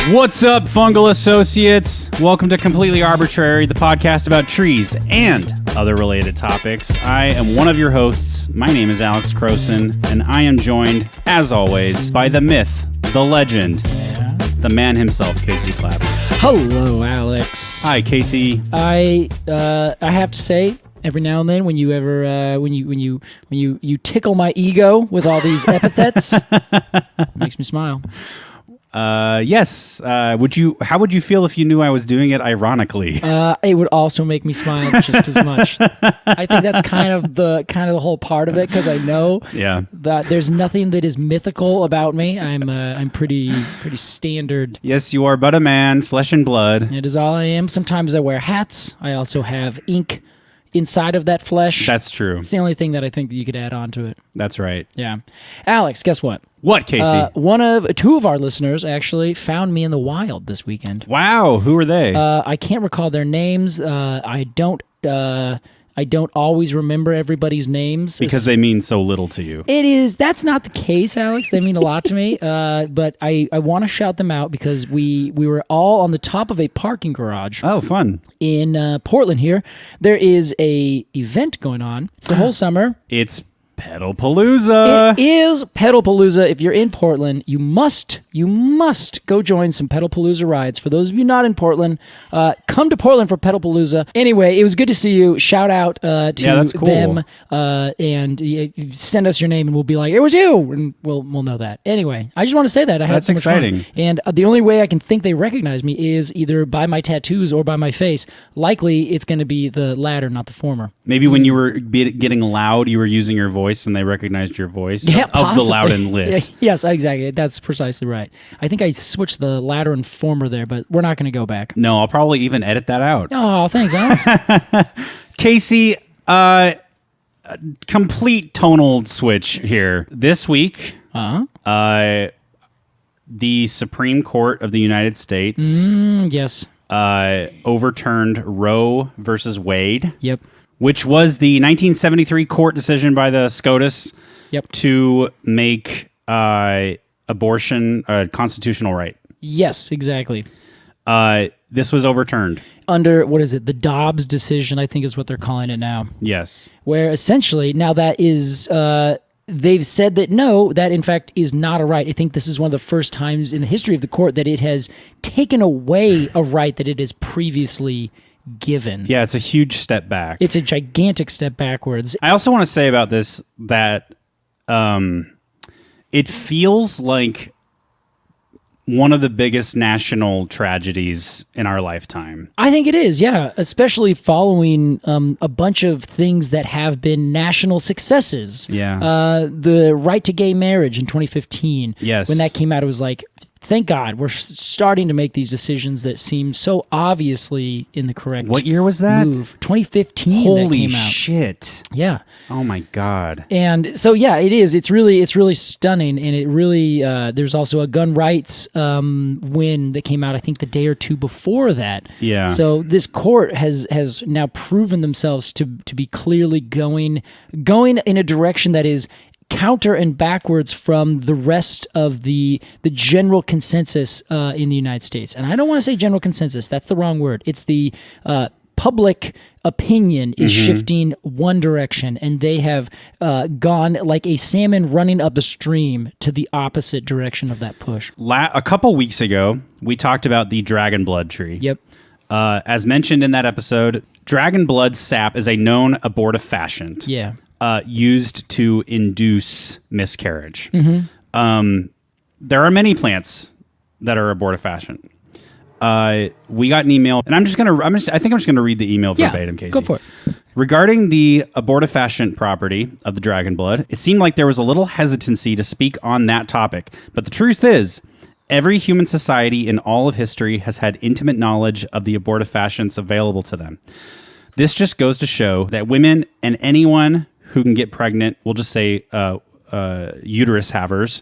What's up, fungal associates? Welcome to Completely Arbortrary, the podcast about trees and other related topics. I am one of your hosts. My name is Alex Crowson, and I am joined, as always, by the myth, the legend, the man himself, Casey Clapp. Hello, Alex. Hi, Casey. I have to say, every now and then, when you ever when you tickle my ego with all these epithets, it makes me smile. Yes. How would you feel if you knew I was doing it ironically? It would also make me smile just as much. I think that's kind of the whole part of it, because I know that there's nothing that is mythical about me. I'm pretty standard. Yes, you are but a man, flesh and blood. It is all I am. Sometimes I wear hats. I also have ink inside of that flesh. That's true. It's the only thing that I think that you could add on to it. That's right. Yeah. Alex, guess what? What, Casey? Two of our listeners actually found me in the wild this weekend. Wow. Who are they? I can't recall their names. I don't always remember everybody's names. Because they mean so little to you. That's not the case, Alex. They mean a lot to me. But I want to shout them out because we were all on the top of a parking garage. Oh, fun. In Portland here. There is a event going on. It's the whole summer. It's Pedalpalooza. It is Pedalpalooza. If you're in Portland, you must go join some Pedalpalooza rides. For those of you not in Portland, come to Portland for Pedalpalooza. Anyway, it was good to see you. Shout out to them, and send us your name, and we'll be like, "It was you," and we'll know that. Anyway, I just want to say that I had so much exciting. fun. And the only way I can think they recognize me is either by my tattoos or by my face. Likely, it's going to be the latter, not the former. Maybe when you were getting loud, you were using your voice, and they recognized your voice of the loud and lit. Yes, exactly. That's precisely right. I think I switched the latter and former there, but we're not going to go back. No, I'll probably even edit that out. Oh, thanks, Alex. Casey, complete tonal switch here. This week, the Supreme Court of the United States overturned Roe versus Wade. Yep. Which was the 1973 court decision by the SCOTUS to make abortion a constitutional right. Yes, exactly. This was overturned. Under, what is it, the Dobbs decision, I think is what they're calling it now. Yes. Where essentially, now that is, they've said that no, that in fact is not a right. I think this is one of the first times in the history of the court that it has taken away a right that it has previously given. Yeah, it's a huge step back. It's a gigantic step backwards. I also want to say about this that it feels like one of the biggest national tragedies in our lifetime. I think it is, yeah, especially following a bunch of things that have been national successes. Yeah. The right to gay marriage in 2015. Yes. When that came out, it was like, thank God, we're starting to make these decisions that seem so obviously in the correct What year was that? move. 2015 Holy that came out. shit. Yeah. Oh my God. And so, yeah, it is. It's really stunning. And it really, there's also a gun rights win that came out, I think, the day or two before that. Yeah. So this court has now proven themselves to be clearly going in a direction that is counter and backwards from the rest of the general consensus in the United States. And I don't want to say general consensus. That's the wrong word. It's the public opinion is shifting one direction, and they have gone like a salmon running up a stream to the opposite direction of that push. A couple weeks ago, we talked about the dragon blood tree. Yep. As mentioned in that episode, dragon blood sap is a known abortifacient. Yeah. Used to induce miscarriage. Mm-hmm. There are many plants that are abortifacient. We got an email, and I think I'm just gonna read the email verbatim, Casey. Go for it. Regarding the abortifacient property of the dragon blood, it seemed like there was a little hesitancy to speak on that topic, but the truth is, every human society in all of history has had intimate knowledge of the abortifacients available to them. This just goes to show that women and anyone who can get pregnant, we'll just say uterus havers,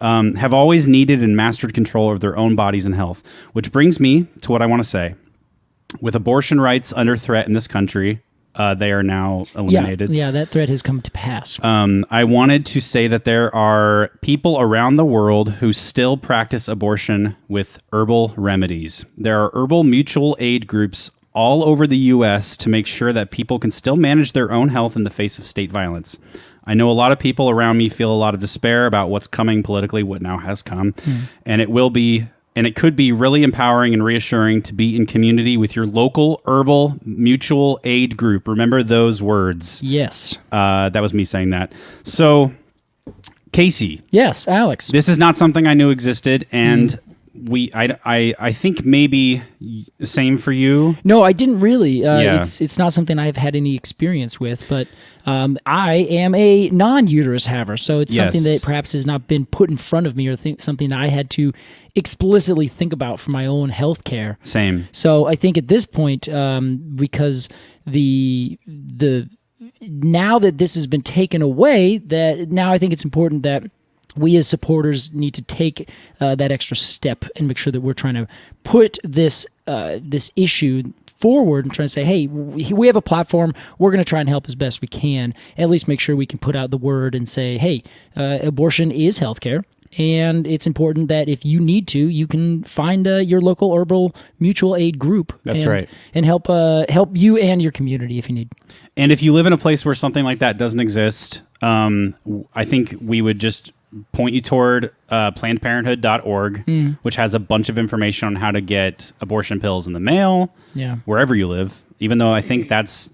have always needed and mastered control of their own bodies and health. Which brings me to what I want to say. With abortion rights under threat in this country, they are now eliminated. Yeah, that threat has come to pass. I wanted to say that there are people around the world who still practice abortion with herbal remedies. There are herbal mutual aid groups all over the U.S. to make sure that people can still manage their own health in the face of state violence. I know a lot of people around me feel a lot of despair about what's coming politically, what now has come, and it could be really empowering and reassuring to be in community with your local herbal mutual aid group. Remember those words. Yes. That was me saying that. So, Casey. Yes, Alex. This is not something I knew existed, and I think maybe same for you. No, I didn't really. It's not something I've had any experience with, but I am a non-uterus haver, so it's something that perhaps has not been put in front of me, or something that I had to explicitly think about for my own health care. Same. So I think at this point, because the now that this has been taken away, that now I think it's important that we as supporters need to take that extra step and make sure that we're trying to put this issue forward and trying to say, hey, we have a platform. We're going to try and help as best we can. At least make sure we can put out the word and say, hey, abortion is healthcare. And it's important that if you need to, you can find your local herbal mutual aid group. That's right. And help you and your community if you need. And if you live in a place where something like that doesn't exist, I think we would just point you toward PlannedParenthood.org, which has a bunch of information on how to get abortion pills in the mail, wherever you live. Even though I think that's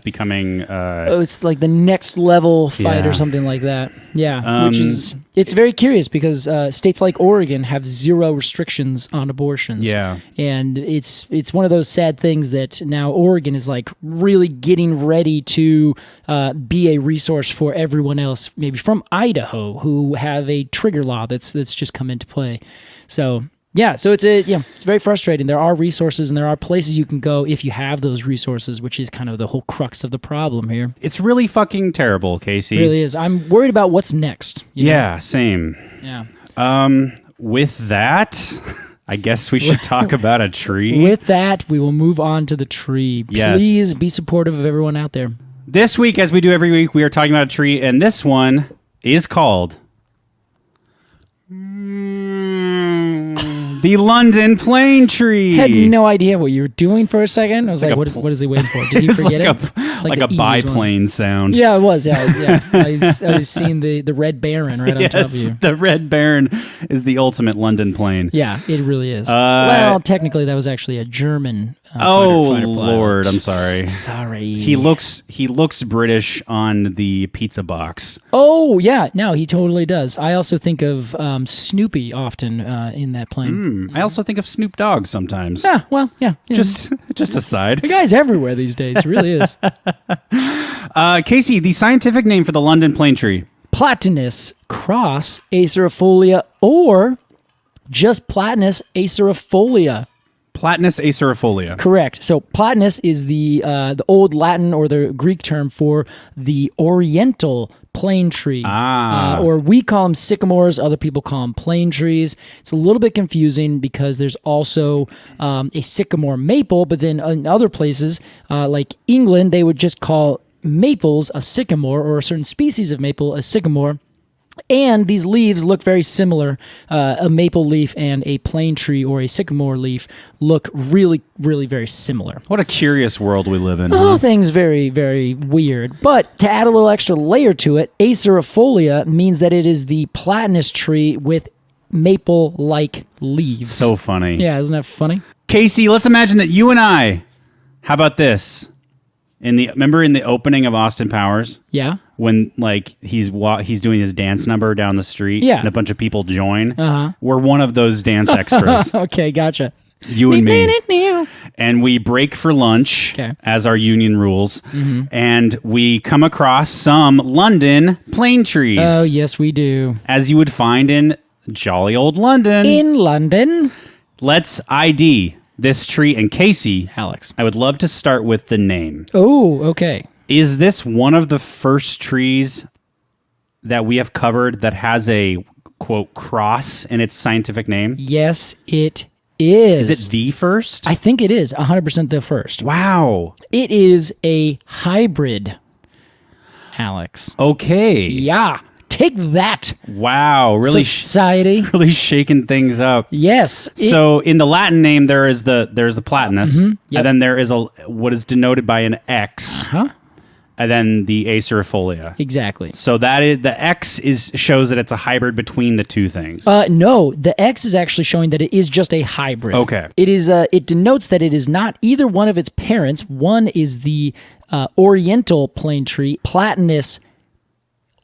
becoming it's like the next level fight or something like that. Yeah, which is it's very curious because states like Oregon have 0 restrictions on abortions. Yeah, and it's one of those sad things that now Oregon is like really getting ready to be a resource for everyone else, maybe from Idaho, who have a trigger law that's just come into play. So. Yeah, so it's very frustrating. There are resources and there are places you can go if you have those resources, which is kind of the whole crux of the problem here. It's really fucking terrible, Casey. It really is. I'm worried about what's next. Yeah, same. Yeah. With that, I guess we should talk about a tree. With that, we will move on to the tree. Please be supportive of everyone out there. This week, as we do every week, we are talking about a tree, and this one is called the London Planetree. I had no idea what you were doing for a second. I was like, what is he waiting for? Did you forget it? It's like a biplane sound. Yeah, it was. Yeah. I was seeing the Red Baron right on top of you. The Red Baron is the ultimate London plane. Yeah, it really is. Well, technically, that was actually a German fighter Lord, I'm sorry. Sorry. He looks British on the pizza box. Oh, yeah. No, he totally does. I also think of Snoopy often in that plane. I also think of Snoop Dogg sometimes. Yeah, well, yeah. Just aside. The guy's everywhere these days. He really is. Casey, the scientific name for the London Planetree. Platanus cross acerifolia, or just Platanus acerifolia. Platanus acerifolia. Correct. So Platanus is the old Latin or the Greek term for the Oriental plane tree. Or we call them sycamores. Other people call them plane trees. It's a little bit confusing because there's also a sycamore maple, but then in other places, like England, they would just call maples a sycamore, or a certain species of maple a sycamore. And these leaves look very similar. A maple leaf and a plane tree or a sycamore leaf look really, really very similar. What a curious world we live in. The whole thing's very, very weird. But to add a little extra layer to it, acerifolia means that it is the platanus tree with maple-like leaves. So funny. Yeah, isn't that funny? Casey, let's imagine that you and I, how about this? Remember in the opening of Austin Powers? Yeah. When he's doing his dance number down the street, and a bunch of people join. We're one of those dance extras. Okay, gotcha. You and me. And we break for lunch, as our union rules, and we come across some London plane trees. Oh, yes, we do. As you would find in jolly old London. In London. Let's ID this tree. And Casey, Alex, I would love to start with the name. Oh, okay. Is this one of the first trees that we have covered that has a, quote, cross in its scientific name? Yes, it is. Is it the first? I think it is 100% the first. Wow. It is a hybrid, Alex. Okay. Yeah. Take that. Wow. Really society. Really shaking things up. Yes. So in the Latin name there's the Platanus, Yep. and then there is what is denoted by an X. Huh? And then the acerifolia. Exactly. So that is the X shows that it's a hybrid between the two things. No, the X is actually showing that it is just a hybrid. Okay. It is. It denotes that it is not either one of its parents. One is the Oriental plane tree, Platanus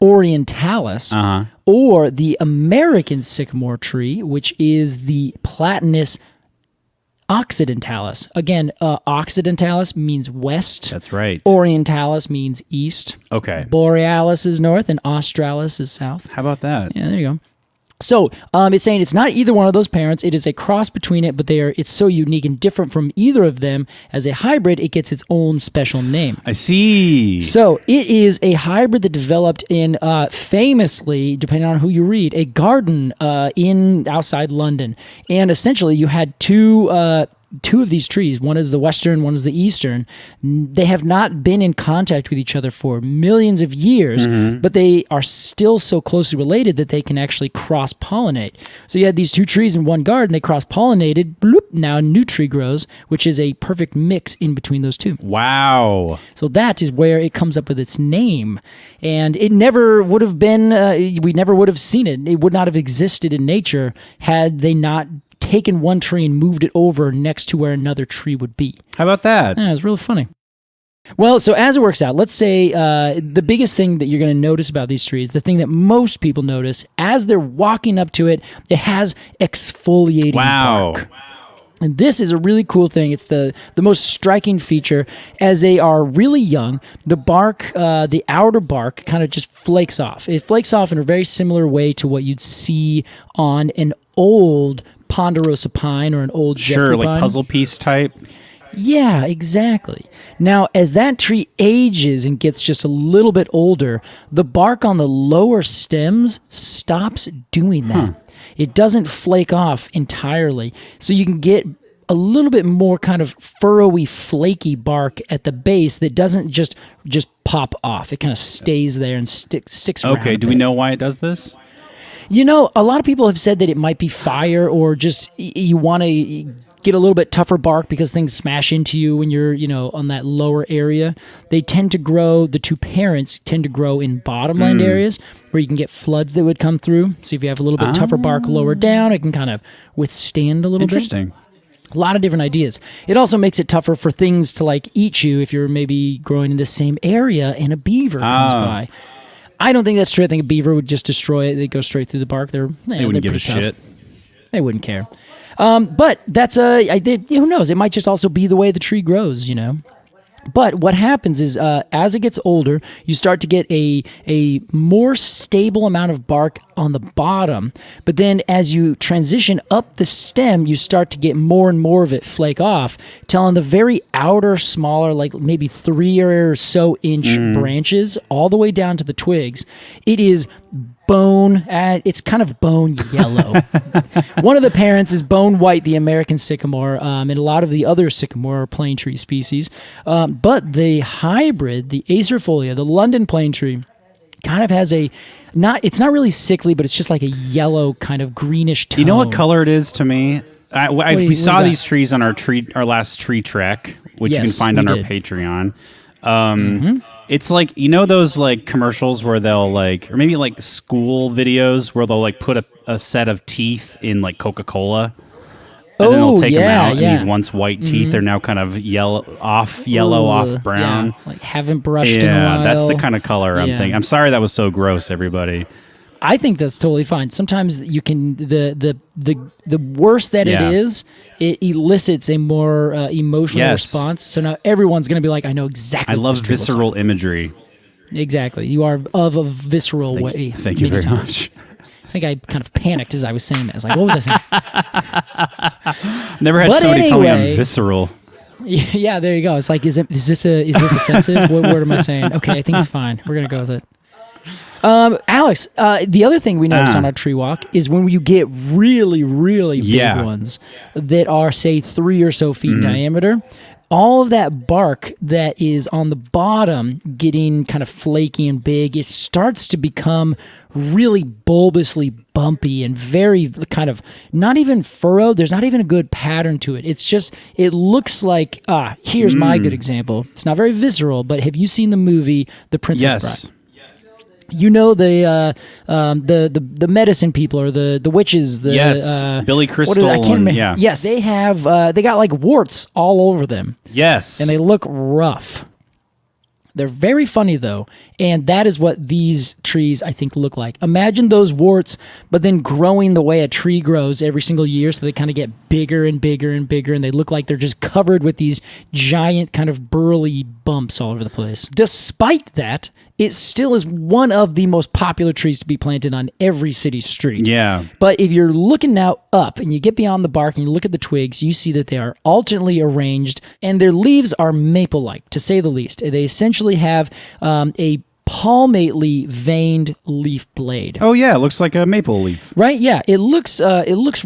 orientalis, or the American sycamore tree, which is the Platanus occidentalis. Again, occidentalis means west. That's right. Orientalis means east. Okay. Borealis is north, and Australis is south. How about that? Yeah, there you go. So it's saying it's not either one of those parents. It is a cross between it, but it's so unique and different from either of them. As a hybrid, it gets its own special name. I see. So it is a hybrid that developed in, famously, depending on who you read, a garden in outside London. And essentially, you had two of these trees. One is the western, one is the eastern. They have not been in contact with each other for millions of years, but they are still so closely related that they can actually cross-pollinate. So you had these two trees in one garden, they cross-pollinated, bloop, now a new tree grows, which is a perfect mix in between those two. Wow. So that is where it comes up with its name. And it never would have been, we never would have seen it. It would not have existed in nature had they not taken one tree and moved it over next to where another tree would be. How about that? Yeah, it's really funny. Well, so as it works out, let's say the biggest thing that you're going to notice about these trees, the thing that most people notice, as they're walking up to it, it has exfoliating bark. And this is a really cool thing. It's the most striking feature. As they are really young, the bark, the outer bark, kind of just flakes off. It flakes off in a very similar way to what you'd see on an old ponderosa pine or an old Jeffrey pine. Like puzzle piece type. Yeah, exactly. Now, as that tree ages and gets just a little bit older, the bark on the lower stems stops doing that. It doesn't flake off entirely. So you can get a little bit more kind of furrowy, flaky bark at the base that doesn't just pop off. It kind of stays there and sticks around. Okay, do we know why it does this? You know, a lot of people have said that it might be fire or just you want to get a little bit tougher bark because things smash into you when you're, on that lower area. They tend to grow, the two parents tend to grow in bottomland areas where you can get floods that would come through. So if you have a little bit tougher bark lower down, it can kind of withstand a little bit. Interesting. A lot of different ideas. It also makes it tougher for things to like eat you if you're maybe growing in the same area and a beaver comes by. I don't think that's true. I think a beaver would just destroy it. They'd go straight through the bark. They wouldn't give a shit. They wouldn't care. But that's who knows? It might just also be the way the tree grows, But what happens is as it gets older, you start to get a more stable amount of bark on the bottom. But then as you transition up the stem, you start to get more and more of it flake off, till on the very outer, smaller, like maybe 3 or so inch branches, all the way down to the twigs, it is it's kind of bone yellow. One of the parents is bone white, the American sycamore, and a lot of the other sycamore plane tree species. But the hybrid, the acerifolia, the London plane tree, kind of has it's not really sickly, but it's just like a yellow kind of greenish tone. You know what color it is to me? We saw these trees on our last tree trek, which you can find on our Patreon. It's like, those like commercials where they'll like, or maybe like school videos where they'll like put a set of teeth in like Coca-Cola. And then they'll take them out, and these once white teeth are now kind of yellow off brown. Yeah, it's like haven't brushed in a while. Yeah, that's the kind of color I'm thinking. I'm sorry that was so gross, everybody. I think that's totally fine. Sometimes you can the worse that it is, it elicits a more emotional response. So now everyone's going to be like, I know exactly. I love visceral imery. Exactly, you are of a visceral way. Thank you very much. I think I kind of panicked as I was saying that. I was like, what was I saying? Never had somebody tell me I'm visceral. Yeah, there you go. It's like, is this offensive? What word am I saying? Okay, I think it's fine. We're gonna go with it. Alex, the other thing we noticed on our tree walk is when you get really, really big ones that are, say, 3 or so feet in diameter, all of that bark that is on the bottom getting kind of flaky and big, it starts to become really bulbously bumpy and very kind of not even furrowed. There's not even a good pattern to it. It's just, it looks like, here's my good example. It's not very visceral, but have you seen the movie The Princess Bride? You know the medicine people or the witches. Billy Crystal. I can't remember. Yes, they have. They got like warts all over them. Yes, and they look rough. They're very funny though, and that is what these trees I think look like. Imagine those warts, but then growing the way a tree grows every single year, so they kind of get bigger and bigger and bigger, and they look like they're just covered with these giant kind of burly bumps all over the place. Despite that, it still is one of the most popular trees to be planted on every city street. Yeah. But if you're looking now up and you get beyond the bark and you look at the twigs, you see that they are alternately arranged and their leaves are maple-like, to say the least. They essentially have a palmately veined leaf blade. Oh, yeah. It looks like a maple leaf. Right? Yeah. It looks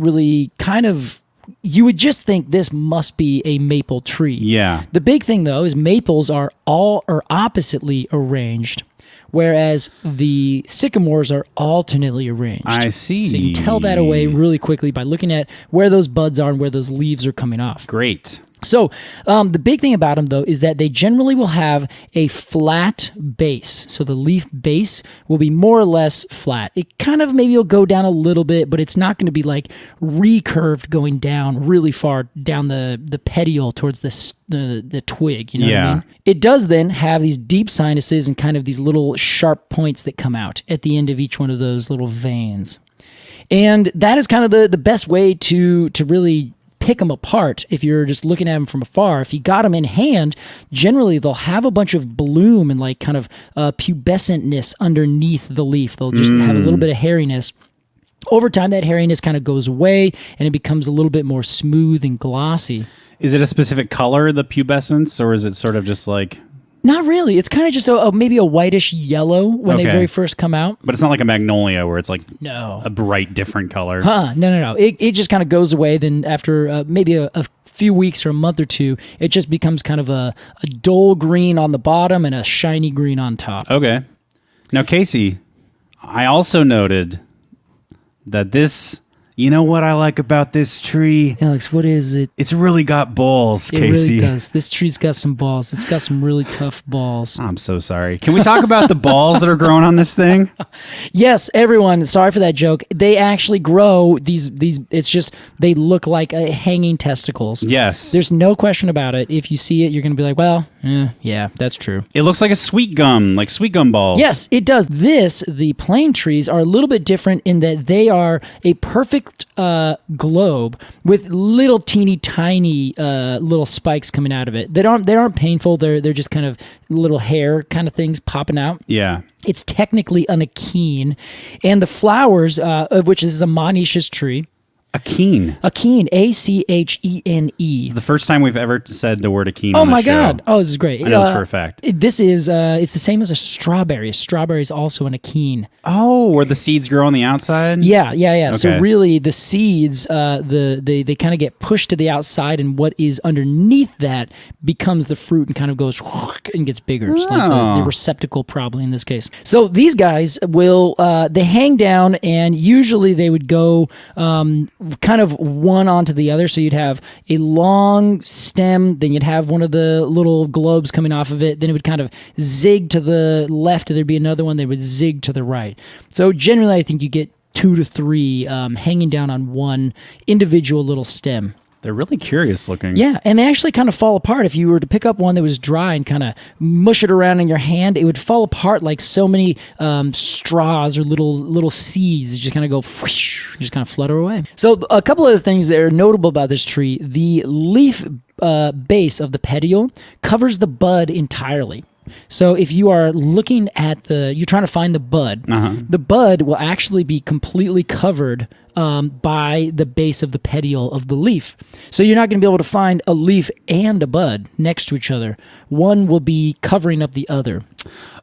really kind of... You would just think this must be a maple tree. Yeah. The big thing, though, is maples are all or oppositely arranged, whereas the sycamores are alternately arranged. I see. So you can tell that away really quickly by looking at where those buds are and where those leaves are coming off. Great. So the big thing about them, though, is that they generally will have a flat base. So the leaf base will be more or less flat. It kind of maybe will go down a little bit, but it's not going to be like recurved going down really far down the petiole towards the twig. You know what I mean? It does then have these deep sinuses and kind of these little sharp points that come out at the end of each one of those little veins. And that is kind of the best way to really pick them apart if you're just looking at them from afar. If you got them in hand, generally they'll have a bunch of bloom and like kind of pubescentness underneath the leaf. They'll just have a little bit of hairiness. Over time, that hairiness kind of goes away and it becomes a little bit more smooth and glossy. Is it a specific color, the pubescence, or is it sort of just like... Not really. It's kind of just maybe a whitish yellow when they very first come out. But it's not like a magnolia where it's like a bright different color. No. It just kind of goes away. Then after maybe a few weeks or a month or two, it just becomes kind of a dull green on the bottom and a shiny green on top. Okay. Now, Casey, I also noted that this... You know what I like about this tree? Alex, what is it? It's really got balls, Casey. It really does. This tree's got some balls. It's got some really tough balls. I'm so sorry. Can we talk about the balls that are growing on this thing? Yes, everyone. Sorry for that joke. They actually grow these. It's just they look like hanging testicles. Yes. There's no question about it. If you see it, you're going to be like, well, yeah, that's true. It looks like a sweet gum balls. Yes, it does. The plane trees are a little bit different in that they are a perfect globe with little teeny tiny little spikes coming out of it. They aren't painful. They're just kind of little hair kind of things popping out. Yeah. It's technically an achene, and the flowers, of which is a monoecious tree. Achene. Achene, A-C-H-E-N-E. The first time we've ever said the word achene Oh on the my show. God. Oh, this is great. I know this for a fact. This is, it's the same as a strawberry. A strawberry is also an achene. Oh, where the seeds grow on the outside? Yeah. Okay. So really the seeds, they kind of get pushed to the outside, and what is underneath that becomes the fruit and kind of goes and gets bigger. So like the receptacle probably in this case. So these guys will, they hang down, and usually they would go, kind of one onto the other. So you'd have a long stem, then you'd have one of the little globes coming off of it, then it would kind of zig to the left, and there'd be another one that would zig to the right. So generally I think you get 2 to 3 hanging down on one individual little stem. They're really curious looking. Yeah, and they actually kind of fall apart. If you were to pick up one that was dry and kind of mush it around in your hand, it would fall apart like so many straws or little seeds. It just kind of go, whoosh, just kind of flutter away. So a couple of the things that are notable about this tree, the leaf base of the petiole covers the bud entirely. So if you are looking at you're trying to find the bud will actually be completely covered by the base of the petiole of the leaf. So you're not going to be able to find a leaf and a bud next to each other. One will be covering up the other.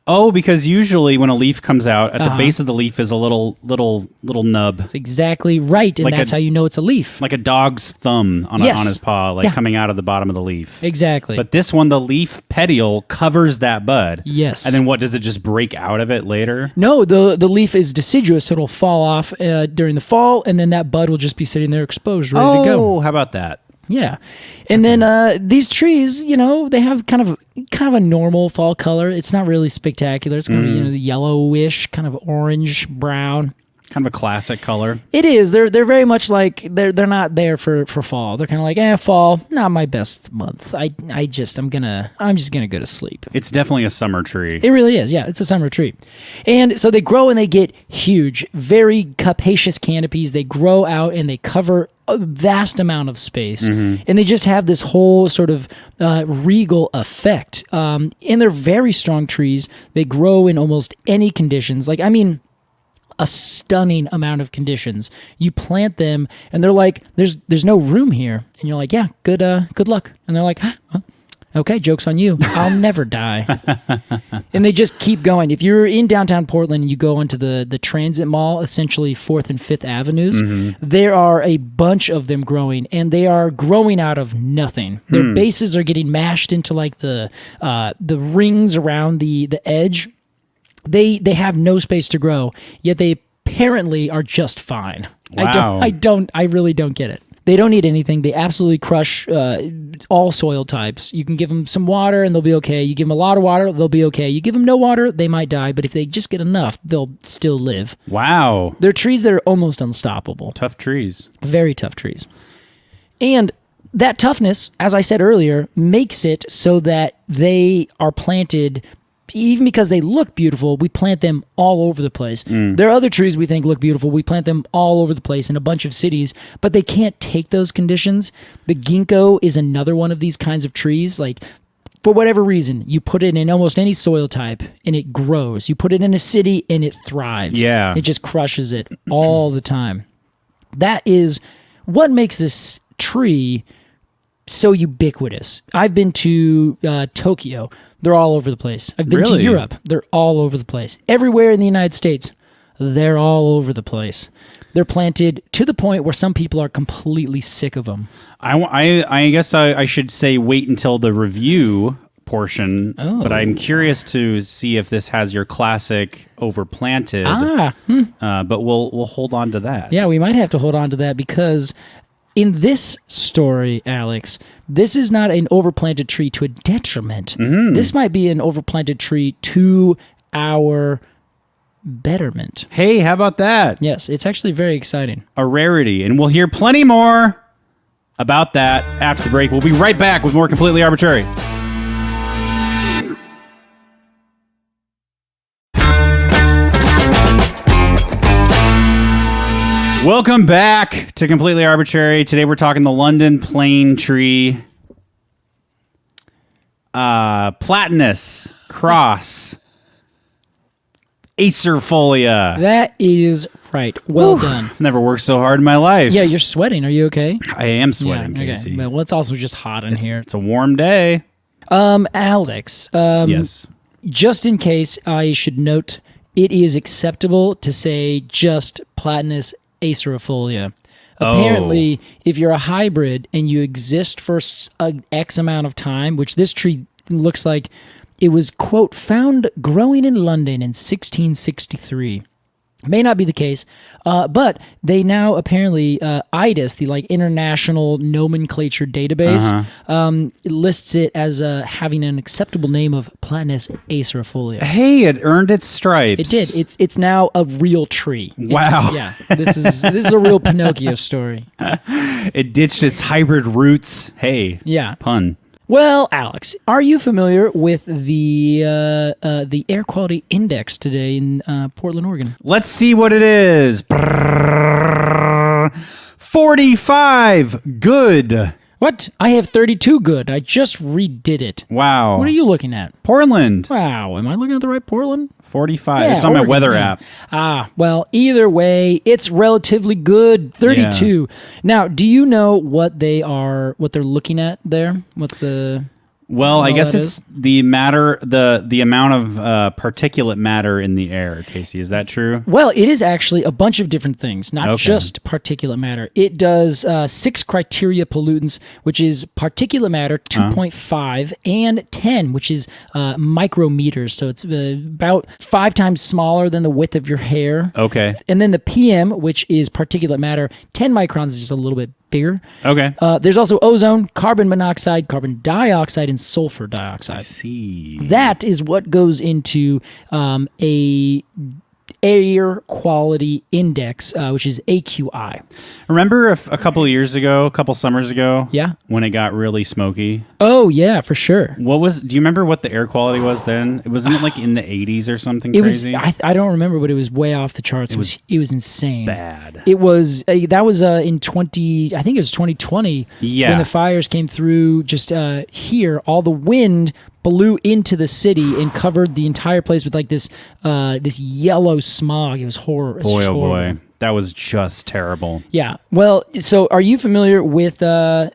Oh, because usually when a leaf comes out, at the base of the leaf is a little nub. That's exactly right, and Like that's how you know it's a leaf. Like a dog's thumb on Yes. on his paw, like coming out of the bottom of the leaf. Exactly. But this one, the leaf petiole covers that bud. Yes. And then what, does it just break out of it later? No, the leaf is deciduous, so it'll fall off during the fall, and then that bud will just be sitting there exposed, ready to go. Oh, how about that? Yeah, and then these trees, they have kind of a normal fall color. It's not really spectacular. It's kind of yellowish, kind of orange, brown. Kind of a classic color. It is. They're very much like they're not there for fall. They're kind of like, fall, not my best month. I'm just gonna go to sleep. It's definitely a summer tree. It really is. Yeah, it's a summer tree. And so they grow and they get huge, very capacious canopies. They grow out and they cover a vast amount of space. And they just have this whole sort of regal effect. And they're very strong trees. They grow in almost any conditions. A stunning amount of conditions. You plant them and they're like, there's no room here. And you're like, yeah, good luck. And they're like, huh? Okay, joke's on you. I'll never die. And they just keep going. If you're in downtown Portland and you go onto the transit mall, essentially 4th and 5th Avenues, there are a bunch of them growing, and they are growing out of nothing. Their bases are getting mashed into like the rings around the edge. They have no space to grow, yet they apparently are just fine. Wow. I really don't get it. They don't need anything. They absolutely crush all soil types. You can give them some water and they'll be okay. You give them a lot of water, they'll be okay. You give them no water, they might die, but if they just get enough, they'll still live. Wow. They're trees that are almost unstoppable. Tough trees. Very tough trees. And that toughness, as I said earlier, makes it so that they are planted. Even because they look beautiful, we plant them all over the place. There are other trees we think look beautiful. We plant them all over the place in a bunch of cities, but they can't take those conditions. The ginkgo is another one of these kinds of trees. Like, for whatever reason, you put it in almost any soil type and it grows. You put it in a city and it thrives. Yeah. It just crushes it all the time. That is what makes this tree so ubiquitous. I've been to Tokyo. They're all over the place. I've been to Europe. They're all over the place. Everywhere in the United States, they're all over the place. They're planted to the point where some people are completely sick of them. I guess I should say wait until the review portion, but I'm curious to see if this has your classic overplanted. But we'll hold on to that. Yeah, we might have to hold on to that because in this story, Alex, this is not an overplanted tree to a detriment. This might be an overplanted tree to our betterment. Hey, how about that? Yes, it's actually very exciting. A rarity. And we'll hear plenty more about that after the break. We'll be right back with more Completely Arbortrary. Welcome back to Completely Arbortrary. Today we're talking the London Planetree, Platanus, Cross, Acerfolia. That is right. Well done. I've never worked so hard in my life. Yeah, you're sweating. Are you okay? I am sweating, Yeah, Casey. okay. Well, it's also just hot in here. It's a warm day. Alex. Yes. Just in case, I should note it is acceptable to say just Platanus Acerfolia. Apparently, if you're a hybrid and you exist for an X amount of time, which this tree looks like it was, quote, found growing in London in 1663. May not be the case, but they now apparently, IDIS, the international nomenclature database, lists it as having an acceptable name of Platanus Acerfolia. Hey, it earned its stripes. It did. It's now a real tree. Wow. Yeah, this is a real Pinocchio story. It ditched its hybrid roots. Hey, Yeah. pun. Well, Alex, are you familiar with the air quality index today in Portland, Oregon? Let's see what it is. 45. Good. What? I have 32 good. I just redid it. Wow. What are you looking at? Portland. Wow, am I looking at the right Portland? 45. Yeah, it's on my Oregon, weather yeah. app. Well, either way, it's relatively good. 32. Now, do you know what they're looking at there? What the Well, I all guess that it's is? the matter, the amount of particulate matter in the air, Casey. Is that true? Well, it is actually a bunch of different things, not Okay. just particulate matter. It does 6 criteria pollutants, which is particulate matter 2.5 and 10, which is micrometers. So it's about 5 times smaller than the width of your hair. Okay. And then the PM, which is particulate matter, 10 microns is just a little bit bigger. Okay. There's also ozone, carbon monoxide, carbon dioxide, and sulfur dioxide. I see. That is what goes into a air quality index, which is AQI. Remember a couple of years ago, a couple summers ago? Yeah. When it got really smoky? Oh yeah, for sure. Do you remember what the air quality was then? Wasn't it like in the 80s or something It crazy? was. I don't remember, but it was way off the charts. It was insane. Bad. It was. That was in 20. I think it was 2020. Yeah. When the fires came through, just here, all the wind blew into the city and covered the entire place with like this yellow smog. It was horror. Boy, oh boy. That was just terrible. Yeah. Well, so are you familiar with? I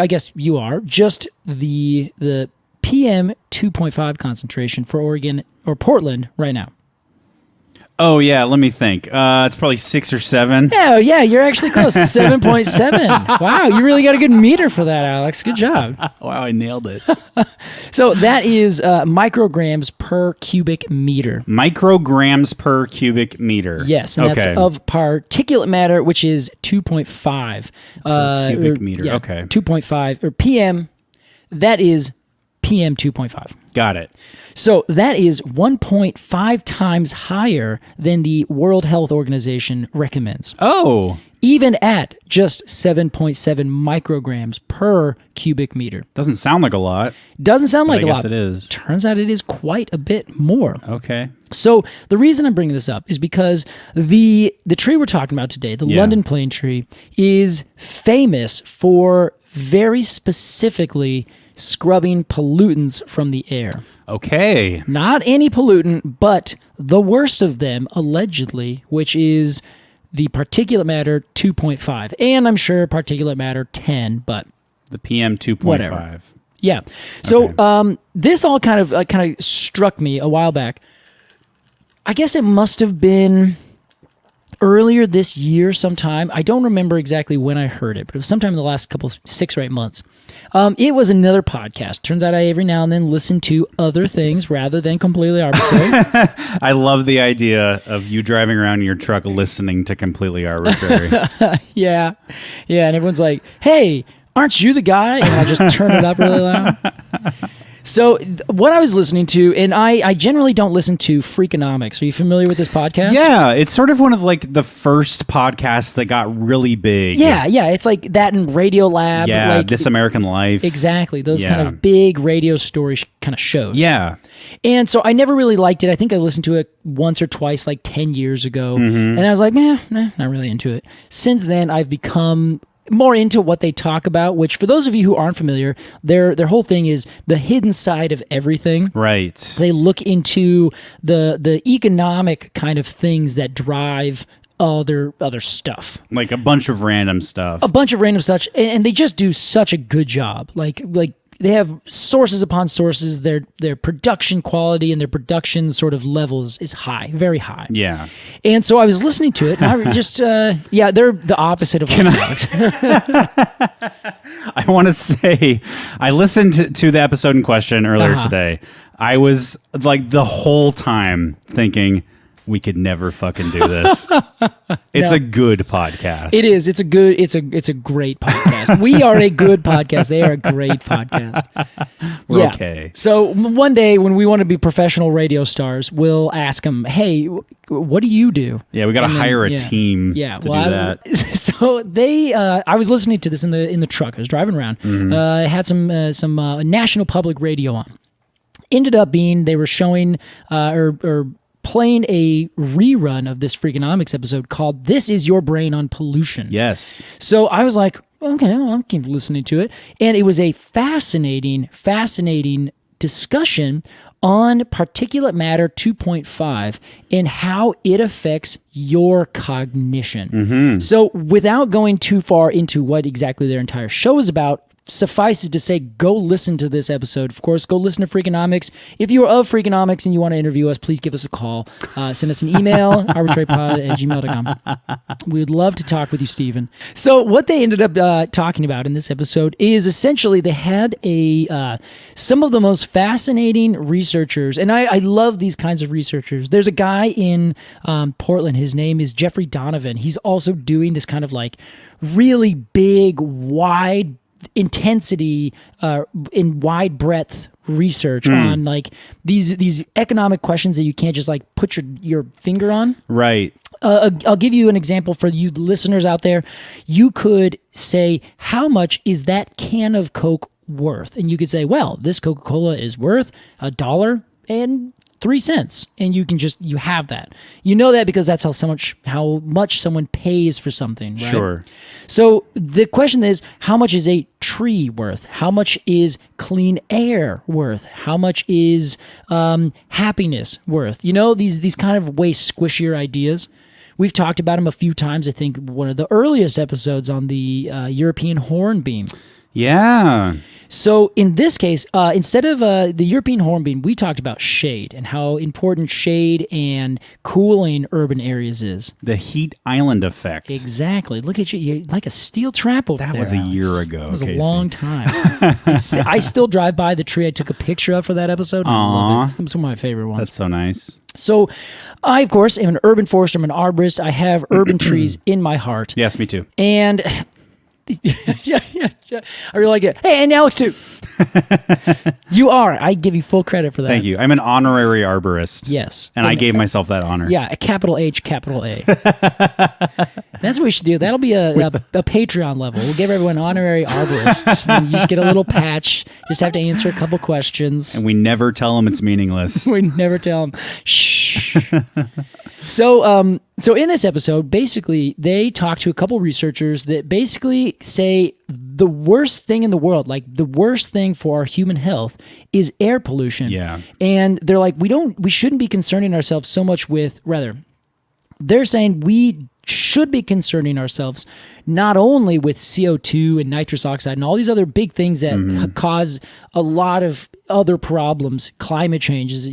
guess you are. Just the PM 2.5 concentration for Oregon or Portland right now. Oh, yeah. Let me think. It's probably 6 or 7. Oh, yeah, you're actually close. 7.7. Wow, you really got a good meter for that, Alex. Good job. Wow, I nailed it. So that is micrograms per cubic meter. Micrograms per cubic meter. Yes, and that's of particulate matter, which is 2.5. Cubic meter, yeah, okay. 2.5. Or PM, that is PM 2.5. Got it. So that is 1.5 times higher than the World Health Organization recommends. Oh. Even at just 7.7 micrograms per cubic meter. Doesn't sound like a lot. Doesn't sound like I a guess lot. it is. Turns out it is quite a bit more. Okay. So the reason I'm bringing this up is because the tree we're talking about today, the London Planetree, is famous for very specifically scrubbing pollutants from the air. Okay. Not any pollutant, but the worst of them, allegedly, which is the particulate matter 2.5. And I'm sure particulate matter 10, but The PM 2.5. Whatever. yeah. So Okay. this all kind of struck me a while back. I guess it must have been earlier this year sometime. I don't remember exactly when I heard it, but it was sometime in the last 6 or 8 months. It was another podcast. Turns out I every now and then listen to other things rather than completely arbitrary. I love the idea of you driving around in your truck listening to Completely Arbitrary. Yeah. And everyone's like, hey, aren't you the guy? And I just turn it up really loud. So what I was listening to, and I generally don't listen to Freakonomics. Are you familiar with this podcast? Yeah, it's sort of one of like the first podcasts that got really big. Yeah. It's like that in Radiolab. Yeah, like, This American Life. Exactly. Those kind Yeah. of big radio story kind of shows. Yeah. And so I never really liked it. I think I listened to it once or twice like 10 years ago. And I was like, nah, not really into it. Since then, I've become more into what they talk about, which for those of you who aren't familiar, their whole thing is the hidden side of everything. Right. They look into the economic kind of things that drive other stuff. Like a bunch of random stuff. A bunch of random stuff, and they just do such a good job. Like they have sources upon sources. Their production quality and their production sort of levels is high, very high. Yeah. And so I was listening to it, and I just they're the opposite of us. I want to say, I listened to the episode in question earlier today. I was like the whole time thinking, we could never fucking do this. It's a good podcast. It is. It's a great podcast. We are a good podcast. They are a great podcast. We're okay. So one day when we want to be professional radio stars, we'll ask them, "Hey, what do you do?" Yeah, we got to hire a team to do that. So I was listening to this in the truck. I was driving around. I had some national public radio on. Ended up being they were showing or playing a rerun of this Freakonomics episode called "This Is Your Brain on Pollution." Yes. So I was like, okay, well, I'll keep listening to it. And it was a fascinating discussion on particulate matter 2.5 and how it affects your cognition. So without going too far into what exactly their entire show is about, suffice it to say, go listen to this episode. Of course, go listen to Freakonomics. If you are of Freakonomics and you want to interview us, please give us a call. Send us an email, arbortrarypod@gmail.com. We would love to talk with you, Stephen. So what they ended up talking about in this episode is essentially they had some of the most fascinating researchers, and I love these kinds of researchers. There's a guy in Portland. His name is Jeffrey Donovan. He's also doing this kind of like really big, wide intensity in wide breadth research on like these economic questions that you can't just like put your finger on. Right. I'll give you an example for you listeners out there. You could say, how much is that can of Coke worth? And you could say, well, this Coca-Cola is worth $1.03, and you have that. You know that because that's how much someone pays for something, right? Sure. So the question is, how much is a tree worth? How much is clean air worth? How much is happiness worth? You know, these kind of way squishier ideas. We've talked about them a few times. I think one of the earliest episodes on the European hornbeam. Yeah. So in this case, instead of the European hornbeam, we talked about shade and how important shade and cooling urban areas is. The heat island effect. Exactly. Look at you. You're like a steel trap over there. That was a Alex. year ago. It was Casey. a long time. I still drive by the tree I took a picture of for that episode. And I love it. It's one of my favorite ones. That's so nice. So I, of course, am an urban forester. I'm an arborist. I have urban trees in my heart. Yes, me too. And... yeah. I really like it. Hey, and Alex too. You are. I give you full credit for that. Thank you. I'm an honorary arborist. Yes. And I gave myself that honor. Yeah, a capital H, capital A. That's what we should do. That'll be a Patreon level. We'll give everyone honorary arborists. And you just get a little patch. Just have to answer a couple questions. And we never tell them it's meaningless. We never tell them. Shh. So in this episode, basically, they talk to a couple researchers that basically say the worst thing in the world, like the worst thing for our human health, is air pollution. Yeah. And they're like, we shouldn't be concerning ourselves so much with, they're saying we should be concerning ourselves not only with CO2 and nitrous oxide and all these other big things that cause a lot of other problems. Climate change is,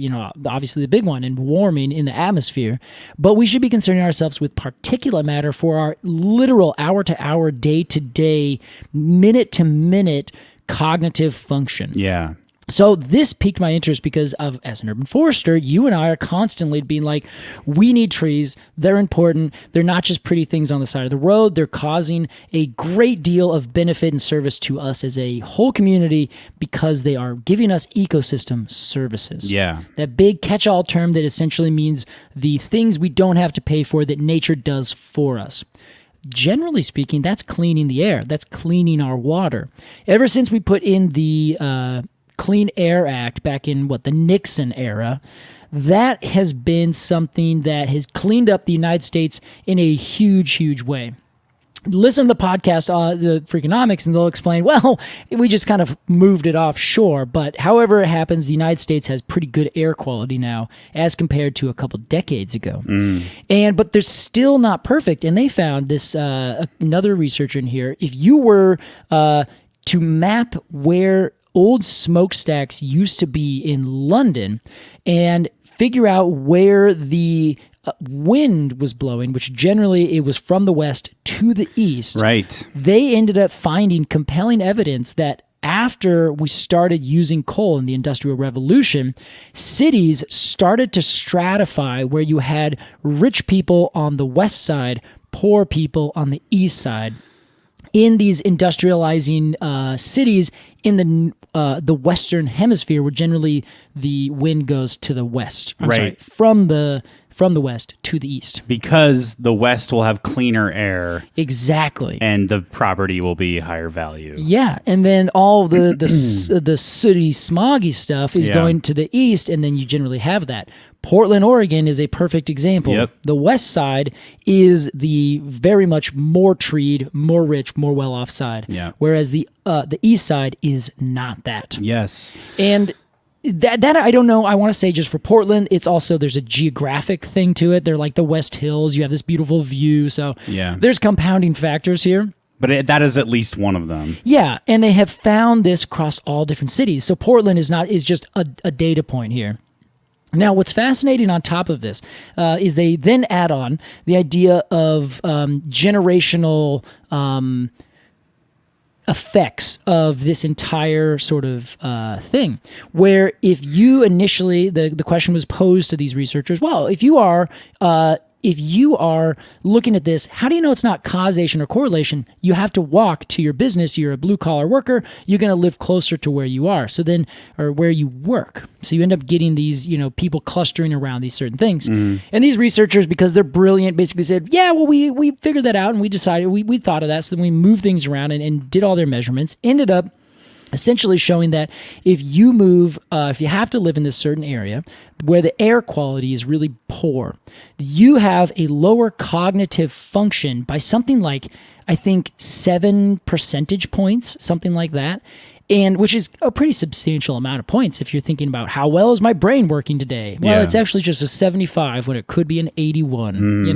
obviously the big one, and warming in the atmosphere. But we should be concerning ourselves with particulate matter for our literal hour-to-hour, day-to-day, minute-to-minute cognitive function. Yeah. So this piqued my interest because as an urban forester, you and I are constantly being like, we need trees. They're important. They're not just pretty things on the side of the road. They're causing a great deal of benefit and service to us as a whole community because they are giving us ecosystem services. Yeah. That big catch-all term that essentially means the things we don't have to pay for that nature does for us. Generally speaking, that's cleaning the air. That's cleaning our water. Ever since we put in the Clean Air Act back in the Nixon era, that has been something that has cleaned up the United States in a huge, huge way. Listen to the podcast, the Freakonomics, and they'll explain, well, we just kind of moved it offshore, but however it happens, the United States has pretty good air quality now as compared to a couple decades ago. But they're still not perfect, and they found this, another researcher in here, if you were to map where old smokestacks used to be in London and figure out where the wind was blowing, which generally it was from the west to the east. Right. They ended up finding compelling evidence that after we started using coal in the Industrial Revolution, cities started to stratify where you had rich people on the west side, poor people on the east side. In these industrializing cities in the Western Hemisphere, where generally the wind goes to the west. Right. From the west to the east. Because the west will have cleaner air. Exactly. And the property will be higher value. Yeah, and then all the sooty, smoggy stuff is going to the east, and then you generally have that. Portland, Oregon is a perfect example. Yep. The west side is the very much more treed, more rich, more well-off side. Yeah. Whereas the east side is not that. Yes. And that I don't know. I want to say just for Portland, it's also there's a geographic thing to it. They're like the West Hills. You have this beautiful view. So there's compounding factors here. But that is at least one of them. Yeah, and they have found this across all different cities. So Portland is just a data point here. Now, what's fascinating on top of this is they then add on the idea of generational effects of this entire sort of thing, where if you initially, the question was posed to these researchers, well, if you are looking at this, how do you know it's not causation or correlation? You have to walk to your business. You're a blue collar worker. You're going to live closer to where you are. So then, or where you work. So you end up getting these, people clustering around these certain things. And these researchers, because they're brilliant, basically said, yeah, well, we figured that out and we decided, we thought of that. So then we moved things around and did all their measurements, ended up essentially showing that if you move, if you have to live in this certain area where the air quality is really poor, you have a lower cognitive function by something like, I think, 7 percentage points, something like that. And which is a pretty substantial amount of points if you're thinking about how well is my brain working today. Well, it's actually just a 75 when it could be an 81,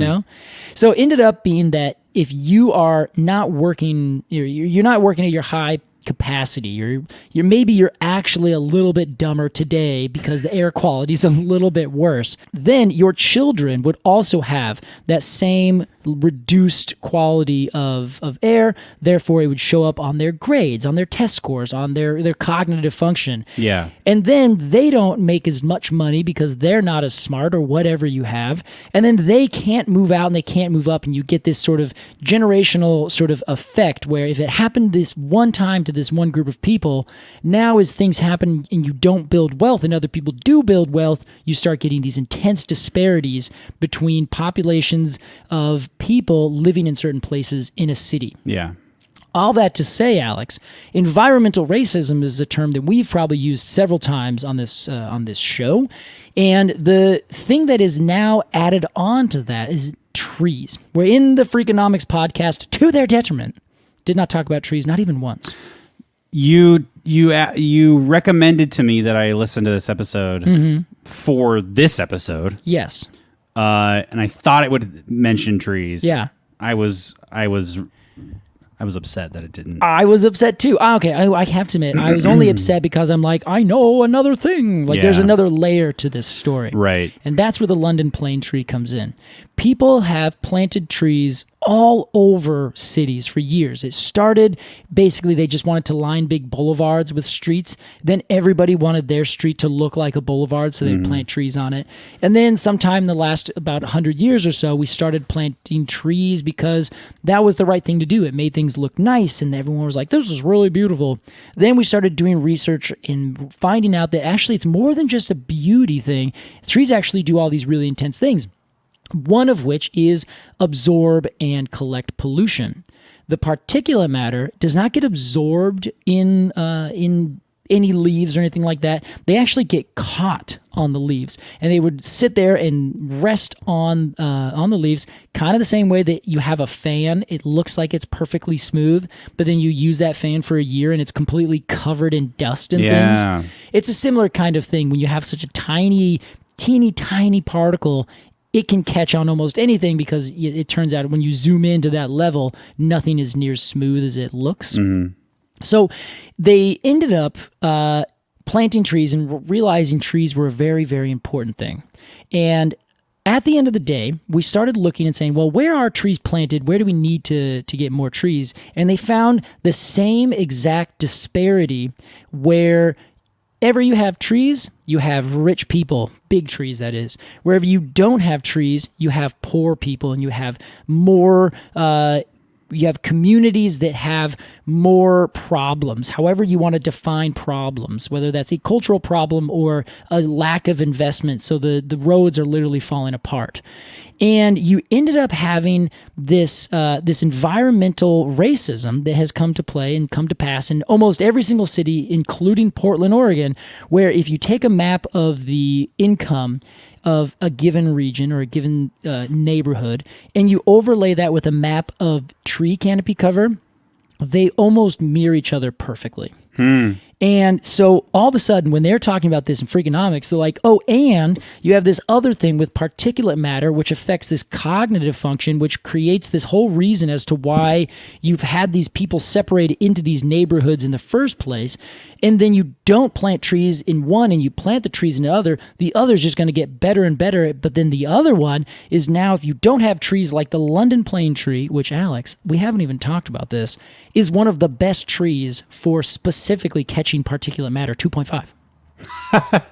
So it ended up being that if you are not working, you're not working at your high capacity, you're actually a little bit dumber today because the air quality is a little bit worse, then your children would also have that same reduced quality of air. Therefore, it would show up on their grades, on their test scores, on their cognitive function. Yeah. And then they don't make as much money because they're not as smart or whatever you have. And then they can't move out and they can't move up. And you get this sort of generational sort of effect where if it happened this one time to this one group of people, now as things happen and you don't build wealth and other people do build wealth, you start getting these intense disparities between populations of people living in certain places in a city. Yeah. All that to say, Alex, environmental racism is a term that we've probably used several times on this show. And the thing that is now added on to that is trees. We're in the Freakonomics podcast, to their detriment, did not talk about trees, not even once. You recommended to me that I listen to this episode for this episode. Yes. And I thought it would mention trees. Yeah. I was upset that it didn't. I was upset too. Okay, I have to admit, I was only upset because I'm like, I know another thing. Like, there's another layer to this story. Right. And that's where the London plane tree comes in. People have planted trees all over cities for years. It started, basically, they just wanted to line big boulevards with streets. Then everybody wanted their street to look like a boulevard, so they'd plant trees on it. And then sometime in the last about 100 years or so, we started planting trees because that was the right thing to do. It made things look nice, and everyone was like, this is really beautiful. Then we started doing research and finding out that actually it's more than just a beauty thing. Trees actually do all these really intense things. One of which is absorb and collect pollution. The particulate matter does not get absorbed in any leaves or anything like that. They actually get caught on the leaves, and they would sit there and rest on the leaves, kind of the same way that you have a fan. It looks like it's perfectly smooth, but then you use that fan for a year and it's completely covered in dust and things. It's a similar kind of thing when you have such a teeny tiny particle. It can catch on almost anything because it turns out when you zoom into that level, nothing is near as smooth as it looks. So they ended up planting trees and realizing trees were a very, very important thing. And at the end of the day, we started looking and saying, well, where are trees planted? Where do we need to get more trees? And they found the same exact disparity where wherever you have trees, you have rich people, big trees, that is. Wherever you don't have trees, you have poor people, and you have more, you have communities that have more problems, however you want to define problems, whether that's a cultural problem or a lack of investment, so the roads are literally falling apart. And you ended up having this environmental racism that has come to play and come to pass in almost every single city, including Portland, Oregon, where if you take a map of the income of a given region or a given neighborhood, and you overlay that with a map of tree canopy cover, they almost mirror each other perfectly. And so all of a sudden, when they're talking about this in Freakonomics, they're like, oh, and you have this other thing with particulate matter, which affects this cognitive function, which creates this whole reason as to why you've had these people separated into these neighborhoods in the first place. And then you don't plant trees in one and you plant the trees in the other is just going to get better and better. But then the other one is now, if you don't have trees like the London plane tree, which, Alex, we haven't even talked about this, is one of the best trees for specifically catching particulate matter, 2.5.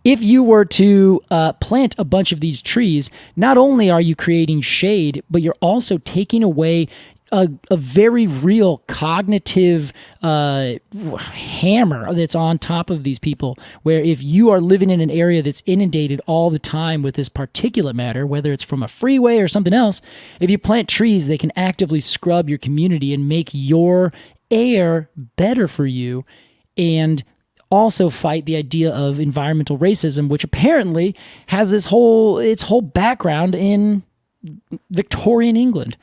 If you were to plant a bunch of these trees, not only are you creating shade, but you're also taking away a very real cognitive hammer that's on top of these people, where if you are living in an area that's inundated all the time with this particulate matter, whether it's from a freeway or something else, if you plant trees, they can actively scrub your community and make your air better for you, and also fight the idea of environmental racism, which apparently has its whole background in Victorian England.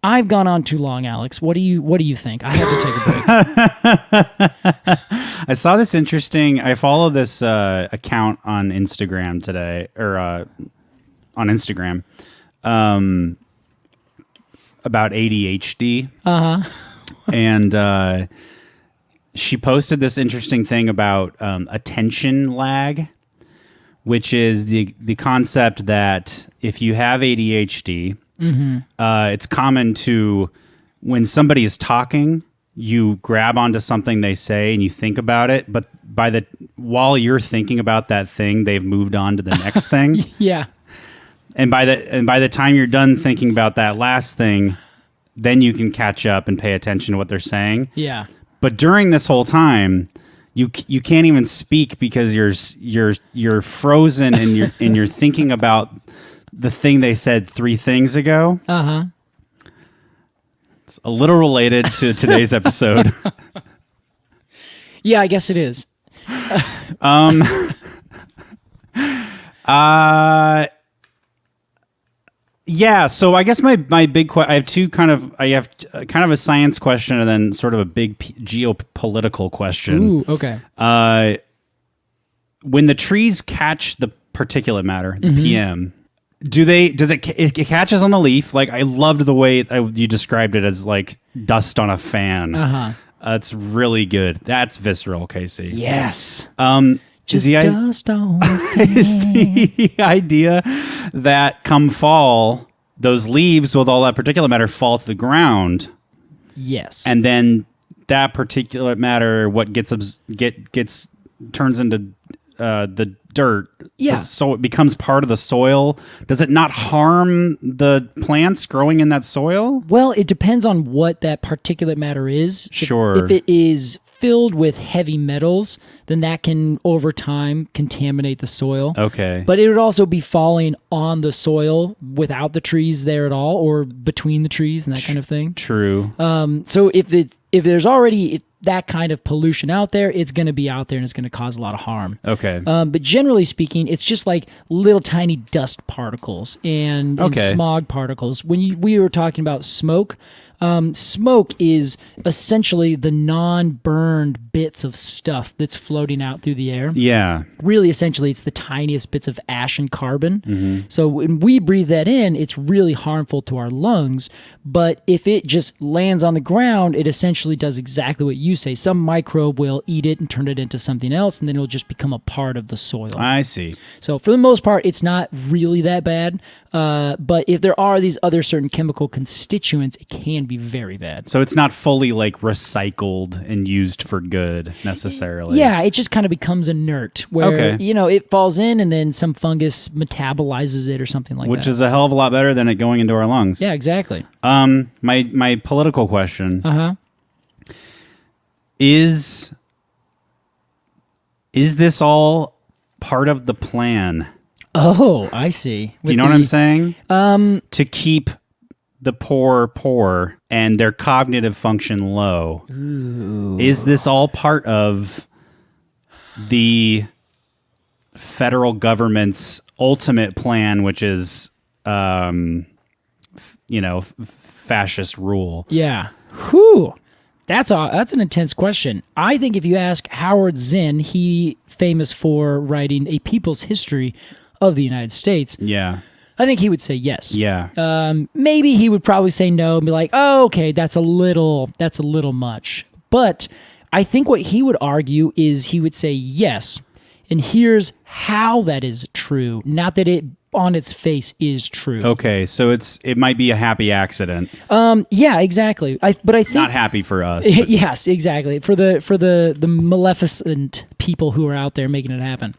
I've gone on too long, Alex. What do you think? I have to take a break. I saw this interesting. I follow this account on Instagram today, or on Instagram, about ADHD. And she posted this interesting thing about attention lag, which is the concept that if you have ADHD, it's common to, when somebody is talking, you grab onto something they say and you think about it, but while you're thinking about that thing, they've moved on to the next thing. Yeah. And by the time you're done thinking about that last thing, then you can catch up and pay attention to what they're saying. Yeah. But during this whole time, you can't even speak because you're frozen and you're thinking about the thing they said 3 things ago. It's a little related to today's episode. Yeah, I guess it is. Yeah, so I guess my big I have kind of a science question and then sort of a big geopolitical question. Ooh, okay. When the trees catch the particulate matter, the PM, it catches on the leaf? Like, I loved the way you described it as like dust on a fan. That's really good. That's visceral, Casey. Yes. Just dust on is the idea that come fall, those leaves with all that particulate matter fall to the ground. Yes. And then that particulate matter, what gets turns into the dirt. Yeah. So it becomes part of the soil. Does it not harm the plants growing in that soil? Well, it depends on what that particulate matter is. Sure. If it is filled with heavy metals, then that can over time contaminate the soil. Okay. But it would also be falling on the soil without the trees there at all, or between the trees and that kind of thing. True. So if there's already that kind of pollution out there, it's going to be out there and it's going to cause a lot of harm. Okay. But generally speaking, it's just like little tiny dust particles and smog particles. When we were talking about smoke, smoke is essentially the non-burned bits of stuff that's floating out through the air. Yeah. Really, essentially, it's the tiniest bits of ash and carbon. So when we breathe that in, it's really harmful to our lungs. But if it just lands on the ground, it essentially does exactly what you say. Some microbe will eat it and turn it into something else, and then it'll just become a part of the soil. I see. So for the most part, it's not really that bad. But if there are these other certain chemical constituents, it can be very bad. So it's not fully like recycled and used for good necessarily. Yeah, it just kind of becomes inert where, it falls in and then some fungus metabolizes it or something like that. Which is a hell of a lot better than it going into our lungs. Yeah, exactly. My political question. Is this all part of the plan? Oh, I see. Do you know what I'm saying? To keep the poor and their cognitive function low. Ooh. Is this all part of the federal government's ultimate plan, which is, fascist rule? Yeah. Whew. That's an intense question. I think if you ask Howard Zinn, he famous for writing a people's history of the United States. Yeah. I think he would say yes. Yeah. Maybe he would probably say no and be like, "Oh, okay, that's a little much." But I think what he would argue is he would say yes. And here's how that is true. Not that it on its face is true. Okay, so it might be a happy accident. Yeah, exactly. But I think not happy for us. Yes, exactly. For the maleficent people who are out there making it happen.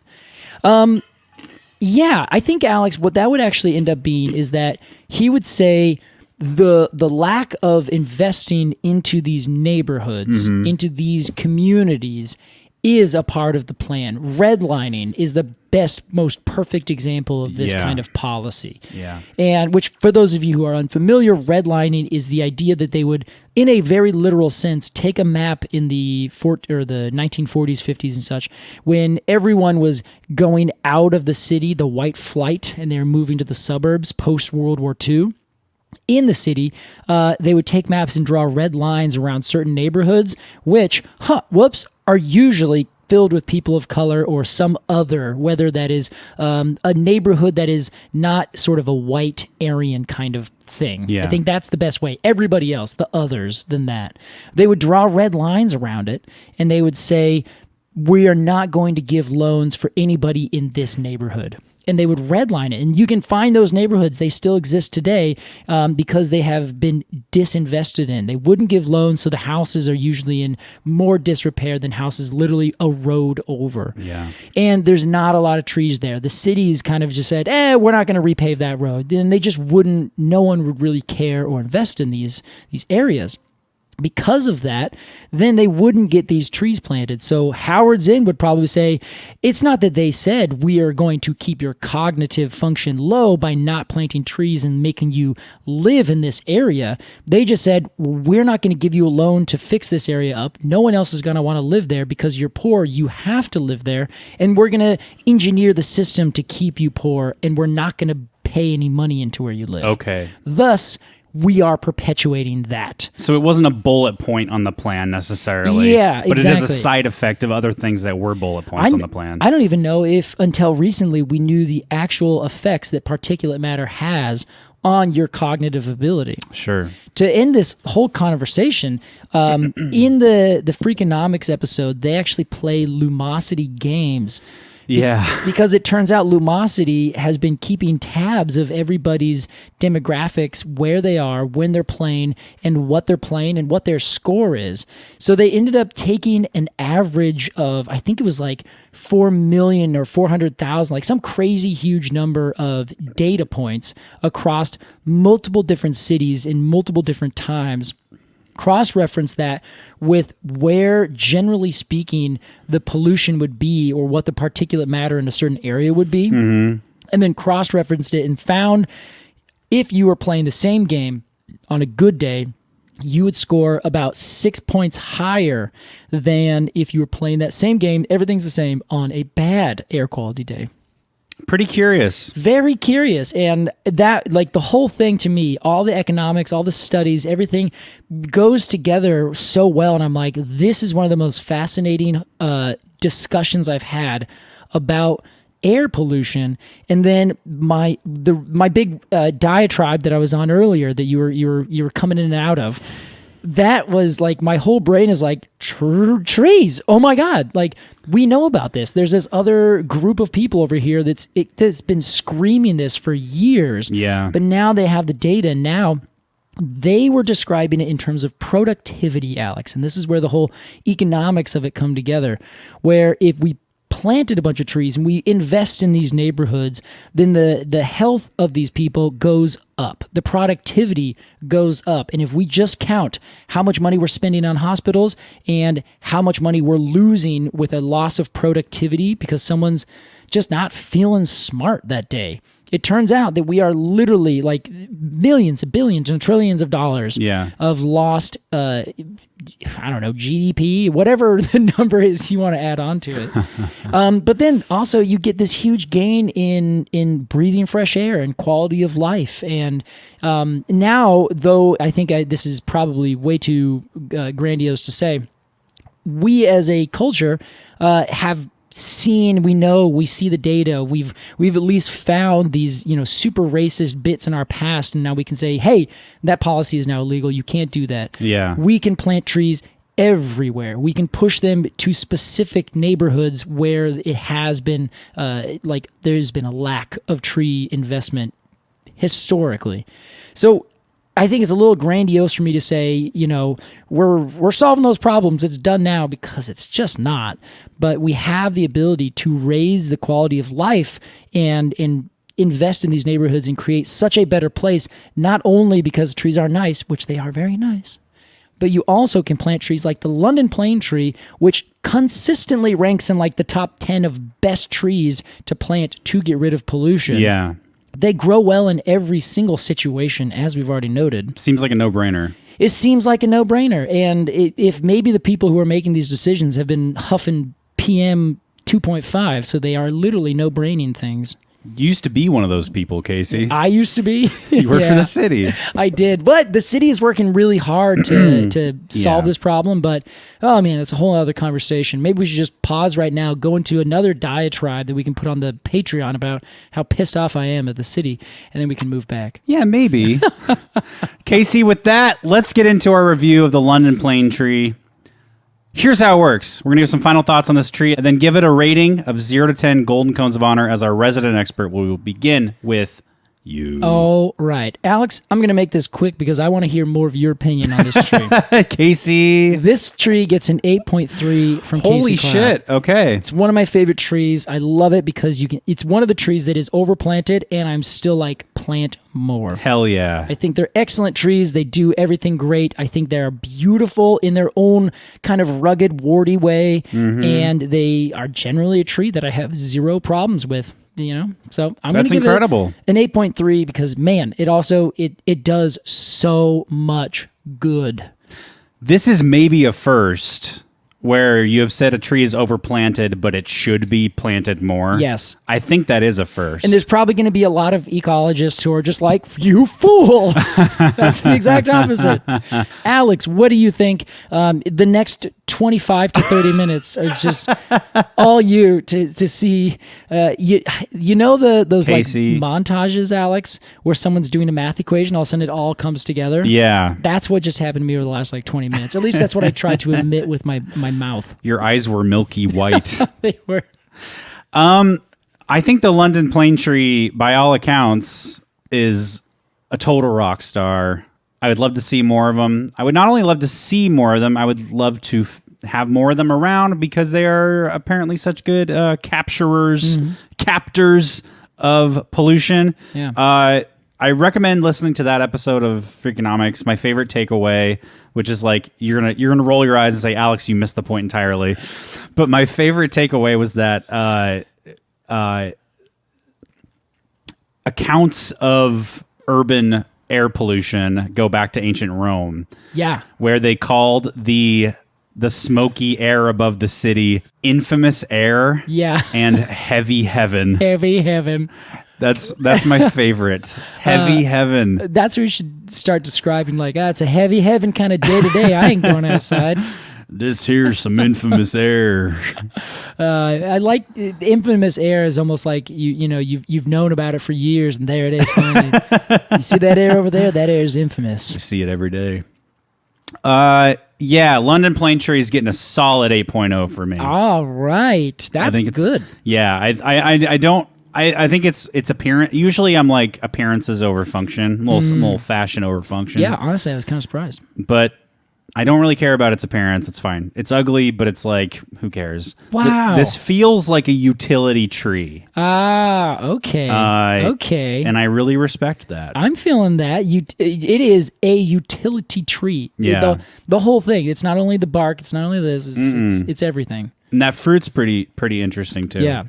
Yeah, I think, Alex, what that would actually end up being is that he would say the lack of investing into these neighborhoods, into these communities, is a part of the plan. Redlining is the best, most perfect example of this kind of policy. Yeah. And which, for those of you who are unfamiliar, redlining is the idea that they would, in a very literal sense, take a map in the 1940s, 50s, and such, when everyone was going out of the city, the white flight, and they were moving to the suburbs post World War II. In the city, they would take maps and draw red lines around certain neighborhoods, which, are usually filled with people of color or some other, whether that is a neighborhood that is not sort of a white Aryan kind of thing. Yeah. I think that's the best way. Everybody else, the others than that. They would draw red lines around it, and they would say, we are not going to give loans for anybody in this neighborhood. And they would redline it. And you can find those neighborhoods. They still exist today because they have been disinvested in. They wouldn't give loans, so the houses are usually in more disrepair than houses literally erode over. Yeah. And there's not a lot of trees there. The cities kind of just said, we're not going to repave that road. And they just wouldn't, no one would really care or invest in these areas. Because of that, then they wouldn't get these trees planted. So Howard Zinn would probably say, it's not that they said we are going to keep your cognitive function low by not planting trees and making you live in this area. They just said, we're not going to give you a loan to fix this area up. No one else is going to want to live there because you're poor. You have to live there. And we're going to engineer the system to keep you poor. And we're not going to pay any money into where you live. Okay. Thus, we are perpetuating that. So it wasn't a bullet point on the plan necessarily. Yeah, but exactly. it is a side effect of other things that were bullet points on the plan. I don't even know if until recently we knew the actual effects that particulate matter has on your cognitive ability. Sure. To end this whole conversation, in the Freakonomics episode, they actually play lumosity games. Yeah. Because it turns out Lumosity has been keeping tabs of everybody's demographics, where they are, when they're playing, and what they're playing, and what their score is. So they ended up taking an average of, I think it was like 4 million or 400,000, like some crazy huge number of data points across multiple different cities in multiple different times. Cross-reference that with where, generally speaking, the pollution would be or what the particulate matter in a certain area would be, and then cross-referenced it and found if you were playing the same game on a good day, you would score about 6 points higher than if you were playing that same game, everything's the same, on a bad air quality day. Pretty curious. Very curious. And that, like, the whole thing to me, all the economics, all the studies, everything goes together so well. And I'm like, this is one of the most fascinating discussions I've had about air pollution. And then my big diatribe that I was on earlier that you were coming in and out of, that was like, my whole brain is like, trees. Oh my God. Like, we know about this. There's this other group of people over here that's been screaming this for years. Yeah. But now they have the data. Now they were describing it in terms of productivity, Alex. And this is where the whole economics of it come together, where if we planted a bunch of trees and we invest in these neighborhoods, then the health of these people goes up. The productivity goes up. And if we just count how much money we're spending on hospitals and how much money we're losing with a loss of productivity because someone's just not feeling smart that day, it turns out that we are literally like millions, billions, and trillions of dollars of lost I don't know, GDP, whatever the number is you want to add on to it. But then also you get this huge gain in breathing fresh air and quality of life. And now, though I think this is probably way too grandiose to say, we as a culture have seen, we see the data, we've at least found these super racist bits in our past, and now we can say, hey, that policy is now illegal, you can't do that. We can plant trees everywhere. We can push them to specific neighborhoods where it has been there's been a lack of tree investment historically. So I think it's a little grandiose for me to say, we're solving those problems, it's done now, because it's just not. But we have the ability to raise the quality of life and invest in these neighborhoods and create such a better place, not only because trees are nice, which they are very nice, but you also can plant trees like the London plane tree, which consistently ranks in like the top 10 of best trees to plant to get rid of pollution. Yeah. They grow well in every single situation, as we've already noted. Seems like a no-brainer. It seems like a no-brainer. And if maybe the people who are making these decisions have been huffing PM 2.5, so they are literally no-braining things. You used to be one of those people, Casey. I used to be. You worked for the city. I did. But the city is working really hard to solve this problem. But, oh, man, it's a whole other conversation. Maybe we should just pause right now, go into another diatribe that we can put on the Patreon about how pissed off I am at the city, and then we can move back. Yeah, maybe. Casey, with that, let's get into our review of the London plane tree. Here's how it works. We're going to give some final thoughts on this tree and then give it a rating of 0 to 10 golden cones of honor. As our resident expert, we will begin with you. All right. Alex, I'm going to make this quick because I want to hear more of your opinion on this tree. Casey. This tree gets an 8.3 from Casey. Holy Clapp. shit. Okay. It's one of my favorite trees. I love it because it's one of the trees that is overplanted, and I'm still like, plant more. Hell yeah. I think they're excellent trees. They do everything great. I think they're beautiful in their own kind of rugged, warty way, and they are generally a tree that I have zero problems with. So I'm going to give incredible. It an 8.3 because, man, it does so much good. This is maybe a first where you have said a tree is overplanted, but it should be planted more. Yes. I think that is a first. And there's probably going to be a lot of ecologists who are just like, you fool. That's the exact opposite. Alex, what do you think? The next 25 to 30 minutes is just all you to see. Those Casey. like montages, Alex, where someone's doing a math equation, all of a sudden it all comes together. Yeah. That's what just happened to me over the last like 20 minutes. At least that's what I tried to emit with my mouth. Your eyes were milky white. They were. I think the London plane tree, by all accounts, is a total rock star. I would love to see more of them. I would not only love to see more of them, I would love to have more of them around because they are apparently such good captors of pollution. Yeah. I recommend listening to that episode of Freakonomics. My favorite takeaway, which is like you're gonna roll your eyes and say, "Alex, you missed the point entirely." But my favorite takeaway was that accounts of urban air pollution go back to ancient Rome. Yeah. Where they called the smoky air above the city infamous air. Yeah. And heavy heaven. Heavy heaven. That's my favorite. Heavy heaven. That's where you should start describing like, it's a heavy heaven kind of day to day. I ain't going outside. This here's some infamous air. I like infamous air is almost like you've known about it for years, and there it is finally. You see that air over there? That air is infamous. I see it every day. Yeah, London plane tree is getting a solid 8.0 for me. All right, that's good. Yeah, I think it's appearance. Usually, I'm like appearances over function, a little fashion over function. Yeah, honestly, I was kind of surprised. But I don't really care about its appearance. It's fine. It's ugly, but it's like, who cares? Wow. This feels like a utility tree. Ah, okay. Okay. And I really respect that. I'm feeling that. It is a utility tree. Yeah. The whole thing. It's not only the bark. It's not only this. It's everything. And that fruit's pretty interesting, too. Yeah.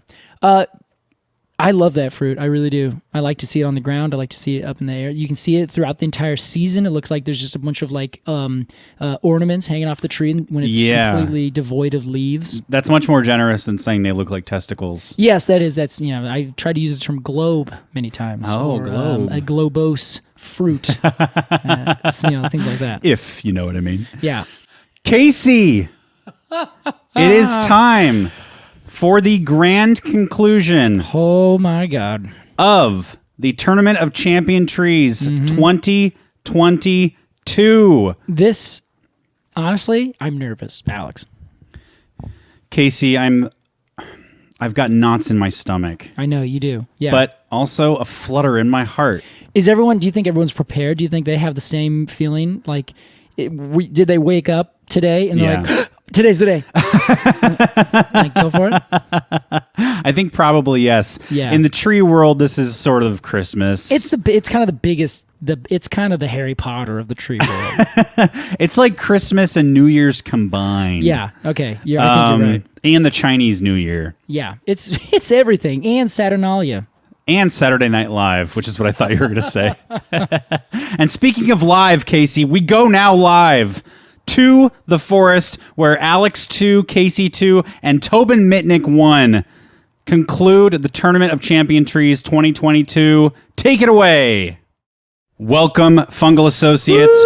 I love that fruit. I really do. I like to see it on the ground. I like to see it up in the air. You can see it throughout the entire season. It looks like there's just a bunch of like ornaments hanging off the tree when it's completely devoid of leaves. That's much more generous than saying they look like testicles. Yes, that is. That's, I tried to use the term globe many times. Oh, globe. A globose fruit. Things like that. If you know what I mean. Yeah. Casey, it is time for the grand conclusion. Oh my God. Of the Tournament of Champion Trees 2022. This, honestly, I'm nervous, Alex. Casey, I've got knots in my stomach. I know you do. Yeah. But also a flutter in my heart. Do you think everyone's prepared? Do you think they have the same feeling? Like, did they wake up today and they're like, today's the day? Like, go for it. I think probably yes. Yeah. In the tree world, this is sort of Christmas. It's kind of the biggest. It's kind of the Harry Potter of the tree world. It's like Christmas and New Year's combined. Yeah. Okay. Yeah. I think you're right. And the Chinese New Year. Yeah. It's everything, and Saturnalia. And Saturday Night Live, which is what I thought you were going to say. And speaking of live, Casey, we go now live to the forest where Alex 2, Casey 2, and Tobin Mitnick 1 conclude the Tournament of Champion Trees 2022. Take it away. Welcome, Fungal Associates,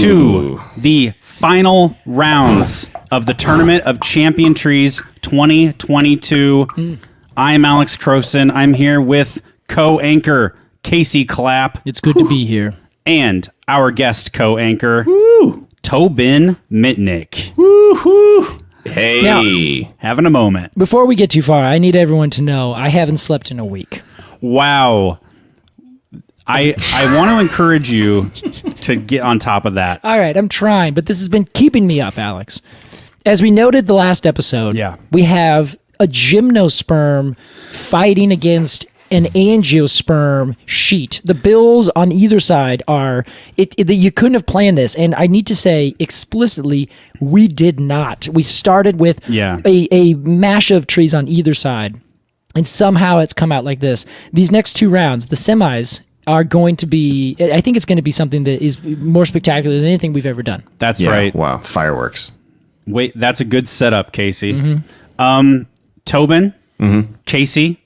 to the final rounds of the Tournament of Champion Trees 2022. I am Alex Crowson. I'm here with co-anchor Casey Clapp. It's good to be here. And our guest co-anchor, Tobin Mitnick. Hey. Now, having a moment. Before we get too far, I need everyone to know I haven't slept in a week. Wow. I want to encourage you to get on top of that. All right, I'm trying, but this has been keeping me up, Alex. As we noted the last episode, we have a gymnosperm fighting against an angiosperm sheet. The bills on either side are... you couldn't have planned this, and I need to say explicitly, we did not. We started with a mash of trees on either side, and somehow it's come out like this. These next two rounds, the semis, are going to be... I think it's going to be something that is more spectacular than anything we've ever done. That's right. Wow, fireworks. Wait, that's a good setup, Casey. Tobin, Casey,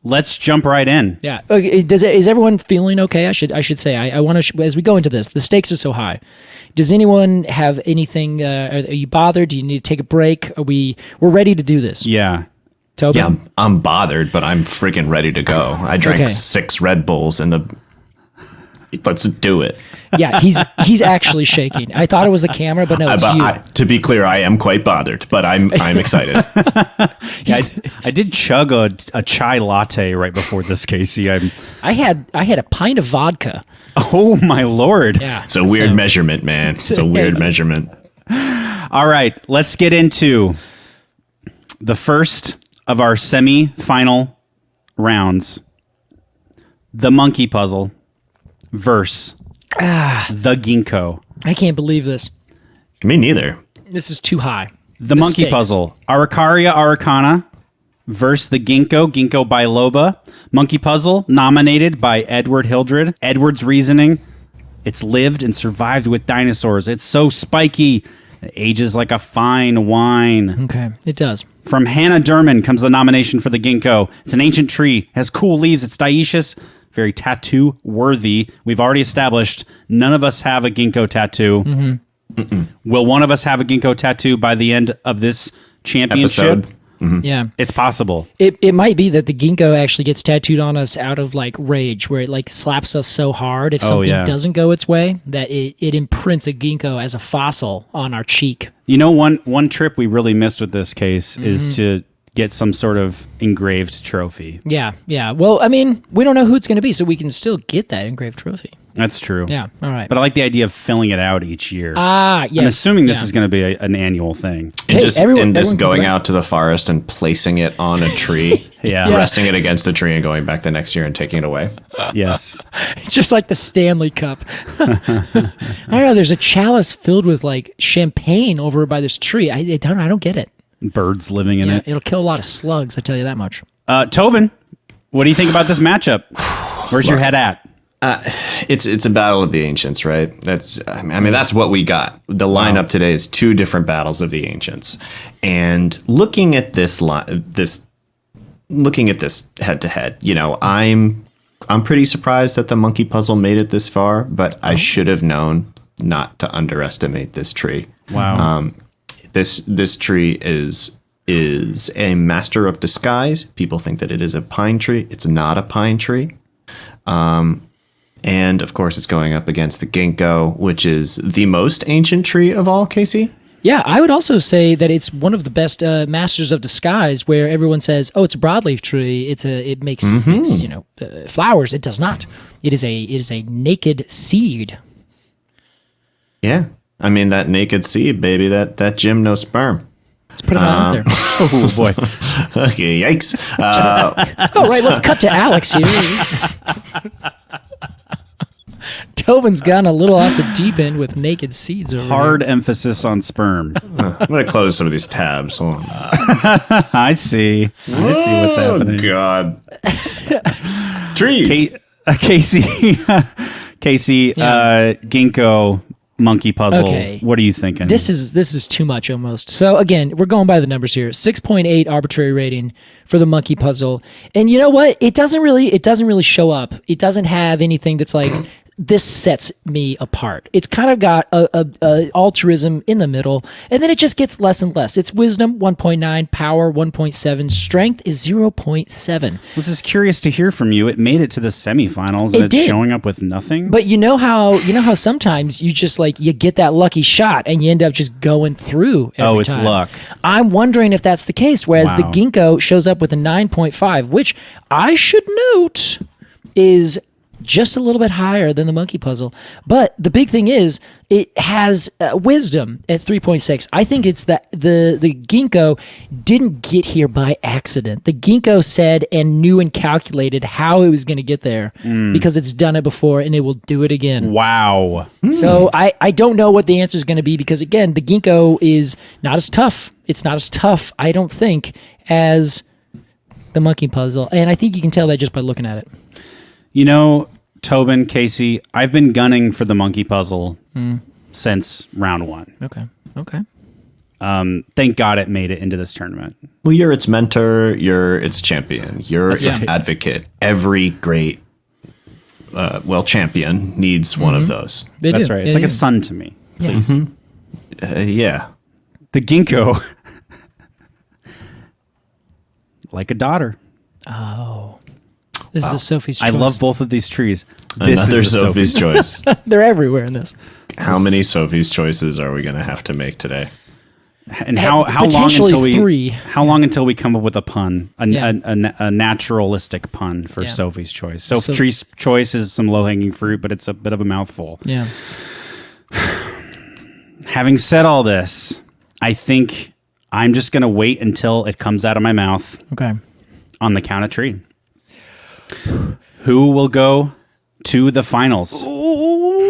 let's jump right in. Yeah. Okay, is everyone feeling okay? I should say. I want to, as we go into this, the stakes are so high. Does anyone have anything? Are you bothered? Do you need to take a break? We're ready to do this. Yeah. Tobin? Yeah, I'm bothered, but I'm freaking ready to go. I drank 6 Red Bulls let's do it. Yeah, he's actually shaking. I thought it was the camera, but no, it's you. To be clear, I am quite bothered, but I'm excited. I did chug a chai latte right before this, Casey. I had a pint of vodka. Oh my Lord! Yeah, it's a weird measurement, man. It's a weird measurement. All right, let's get into the first of our semi-final rounds: the monkey puzzle versus the ginkgo. I can't believe this. Me neither. This is too high. The monkey stakes. puzzle. Araucaria araucana versus the ginkgo biloba. Monkey puzzle nominated by Edward Hildred. Edward's reasoning: it's lived and survived with dinosaurs. It's so spiky. It ages like a fine wine. Okay, it does. From Hannah Derman comes the nomination for the ginkgo. It's an ancient tree, has cool leaves, it's dioecious, very tattoo worthy. We've already established none of us have a ginkgo tattoo. Will one of us have a ginkgo tattoo by the end of this championship? Yeah, it's possible. It might be that the ginkgo actually gets tattooed on us out of like rage, where it like slaps us so hard if something doesn't go its way that it imprints a ginkgo as a fossil on our cheek. You know, one trip we really missed with this case is to get some sort of engraved trophy. Yeah. Well, I mean, we don't know who it's going to be, so we can still get that engraved trophy. That's true. Yeah, all right. But I like the idea of filling it out each year. Yes. I'm assuming this is going to be an annual thing. And just going out to the forest and placing it on a tree, resting it against the tree and going back the next year and taking it away. Yes. It's just like the Stanley Cup. I don't know, there's a chalice filled with like champagne over by this tree. I don't get it. Birds living in it. It'll kill a lot of slugs, I tell you that much. Tobin, What do you think about this matchup? Where's your head at? It's a battle of the ancients, right? That's what we got. The lineup today is 2 different battles of the ancients, and looking at this head to head, I'm pretty surprised that the monkey puzzle made it this far, but I should have known not to underestimate this tree. Wow. This tree is a master of disguise. People think that it is a pine tree. It's not a pine tree. And of course, it's going up against the ginkgo, which is the most ancient tree of all, Casey. Yeah, I would also say that it's one of the best masters of disguise, where everyone says, "Oh, it's a broadleaf tree. It makes flowers." It does not. It is a naked seed. Yeah, I mean that naked seed, baby. That gymnosperm. Let's put it out there. Oh boy. Okay, yikes. All right, let's cut to Alex here. Tobin's gone a little off the deep end with naked seeds over Hard here. emphasis on sperm. I'm going to close some of these tabs. Hold on. I see what's happening. Oh, God. Trees. Casey, ginkgo monkey puzzle. Okay. What are you thinking? This is too much almost. So again, we're going by the numbers here. 6.8 arbitrary rating for the monkey puzzle. And you know what? It doesn't really show up. It doesn't have anything that's like this sets me apart. It's kind of got a altruism in the middle, and then it just gets less and less. It's wisdom 1.9, power 1.7, strength is 0.7. This is curious to hear from you. It made it to the semifinals, and it's showing up with nothing. But you know how sometimes you just you get that lucky shot and you end up just going through every time. Luck. I'm wondering if that's the case, whereas the ginkgo shows up with a 9.5, which I should note is just a little bit higher than the monkey puzzle. But the big thing is it has wisdom at 3.6. I think it's that the ginkgo didn't get here by accident. The ginkgo said and knew and calculated how it was going to get there because it's done it before and it will do it again. Wow. So I don't know what the answer is going to be because, again, the ginkgo is not as tough. It's not as tough, I don't think, as the monkey puzzle. And I think you can tell that just by looking at it. You know, Tobin, Casey, I've been gunning for the monkey puzzle since round 1. Okay. Thank God it made it into this tournament. Well, you're its mentor. You're its champion. You're its advocate. Every great, champion needs one of those. That's right. It's like a son to me. Please. Yeah. The ginkgo, like a daughter. Oh. This is a Sophie's choice. I love both of these trees. Another Sophie's choice. They're everywhere in this. How many Sophie's choices are we going to have to make today? And how long until we 3. How long until we come up with a pun, a naturalistic pun for Sophie's choice? Sophie's choice is some low hanging fruit, but it's a bit of a mouthful. Yeah. Having said all this, I think I'm just going to wait until it comes out of my mouth. Okay. On the count of 3. Who will go to the finals?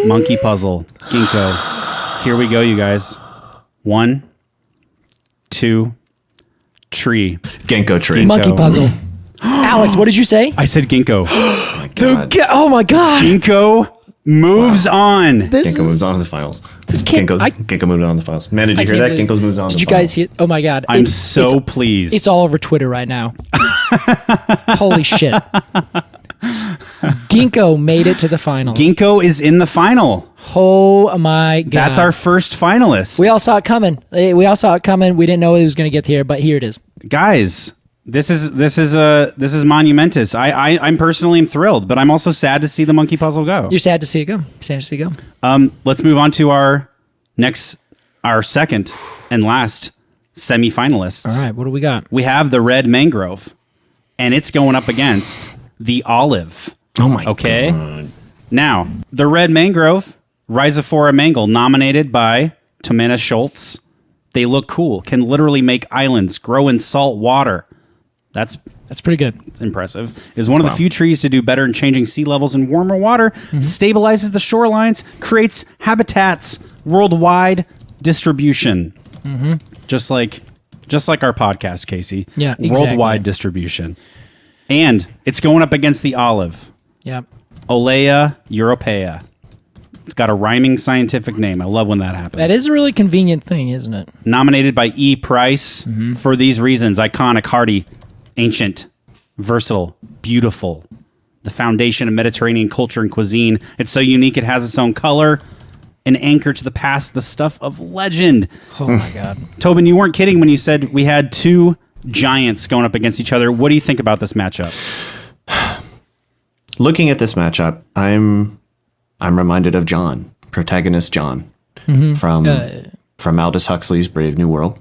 Monkey puzzle, ginkgo. Here we go, you guys. 1, 2, tree. Ginkgo tree. Monkey puzzle. Alex, what did you say? I said ginkgo. Oh my God. Oh my God. Ginkgo moves on. Ginkgo moves on to the finals. Ginkgo moved on to the finals. Man, did you hear that? Ginkgo moves on to the finals. Did you guys hear? Oh my God. I'm so pleased. It's all over Twitter right now. Holy shit. Ginkgo made it to the finals. Ginkgo is in the final. Oh my God. That's our first finalist. We all saw it coming. We didn't know it was going to get here, but here it is. Guys, this is monumentous. I'm personally thrilled, but I'm also sad to see the monkey puzzle go. You're sad to see it go. Let's move on to our second and last semifinalists. All right, what do we got? We have the red mangrove, and it's going up against the olive. Oh my God. Now, the red mangrove, Rhizophora mangle, nominated by Tomena Schultz. They look cool, can literally make islands, grow in salt water. That's pretty good. It's impressive. Is one of the few trees to do better in changing sea levels in warmer water, stabilizes the shorelines, creates habitats, worldwide distribution. Just like our podcast, Casey. Yeah, exactly. Worldwide distribution. And it's going up against the olive. Yep. Olea europaea. It's got a rhyming scientific name. I love when that happens. That is a really convenient thing, isn't it? Nominated by E. Price for these reasons: iconic, hardy, ancient, versatile, beautiful. The foundation of Mediterranean culture and cuisine. It's so unique it has its own color. An anchor to the past, the stuff of legend. Oh my God. Tobin, you weren't kidding when you said we had two giants going up against each other. What do you think about this matchup? Looking at this matchup, I'm reminded of John, protagonist John, from Aldous Huxley's Brave New World.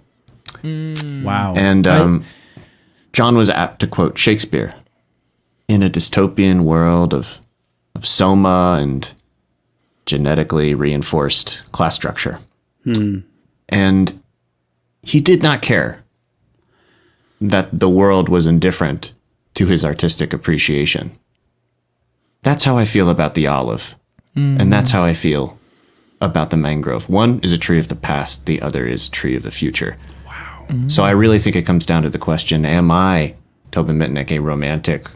Wow. And John was apt to quote Shakespeare in a dystopian world of soma and genetically reinforced class structure. And he did not care that the world was indifferent to his artistic appreciation. That's how I feel about the olive. And that's how I feel about the mangrove. One is a tree of the past. The other is a tree of the future. Wow. So I really think it comes down to the question, am I, Tobin Mitnick, a romantic,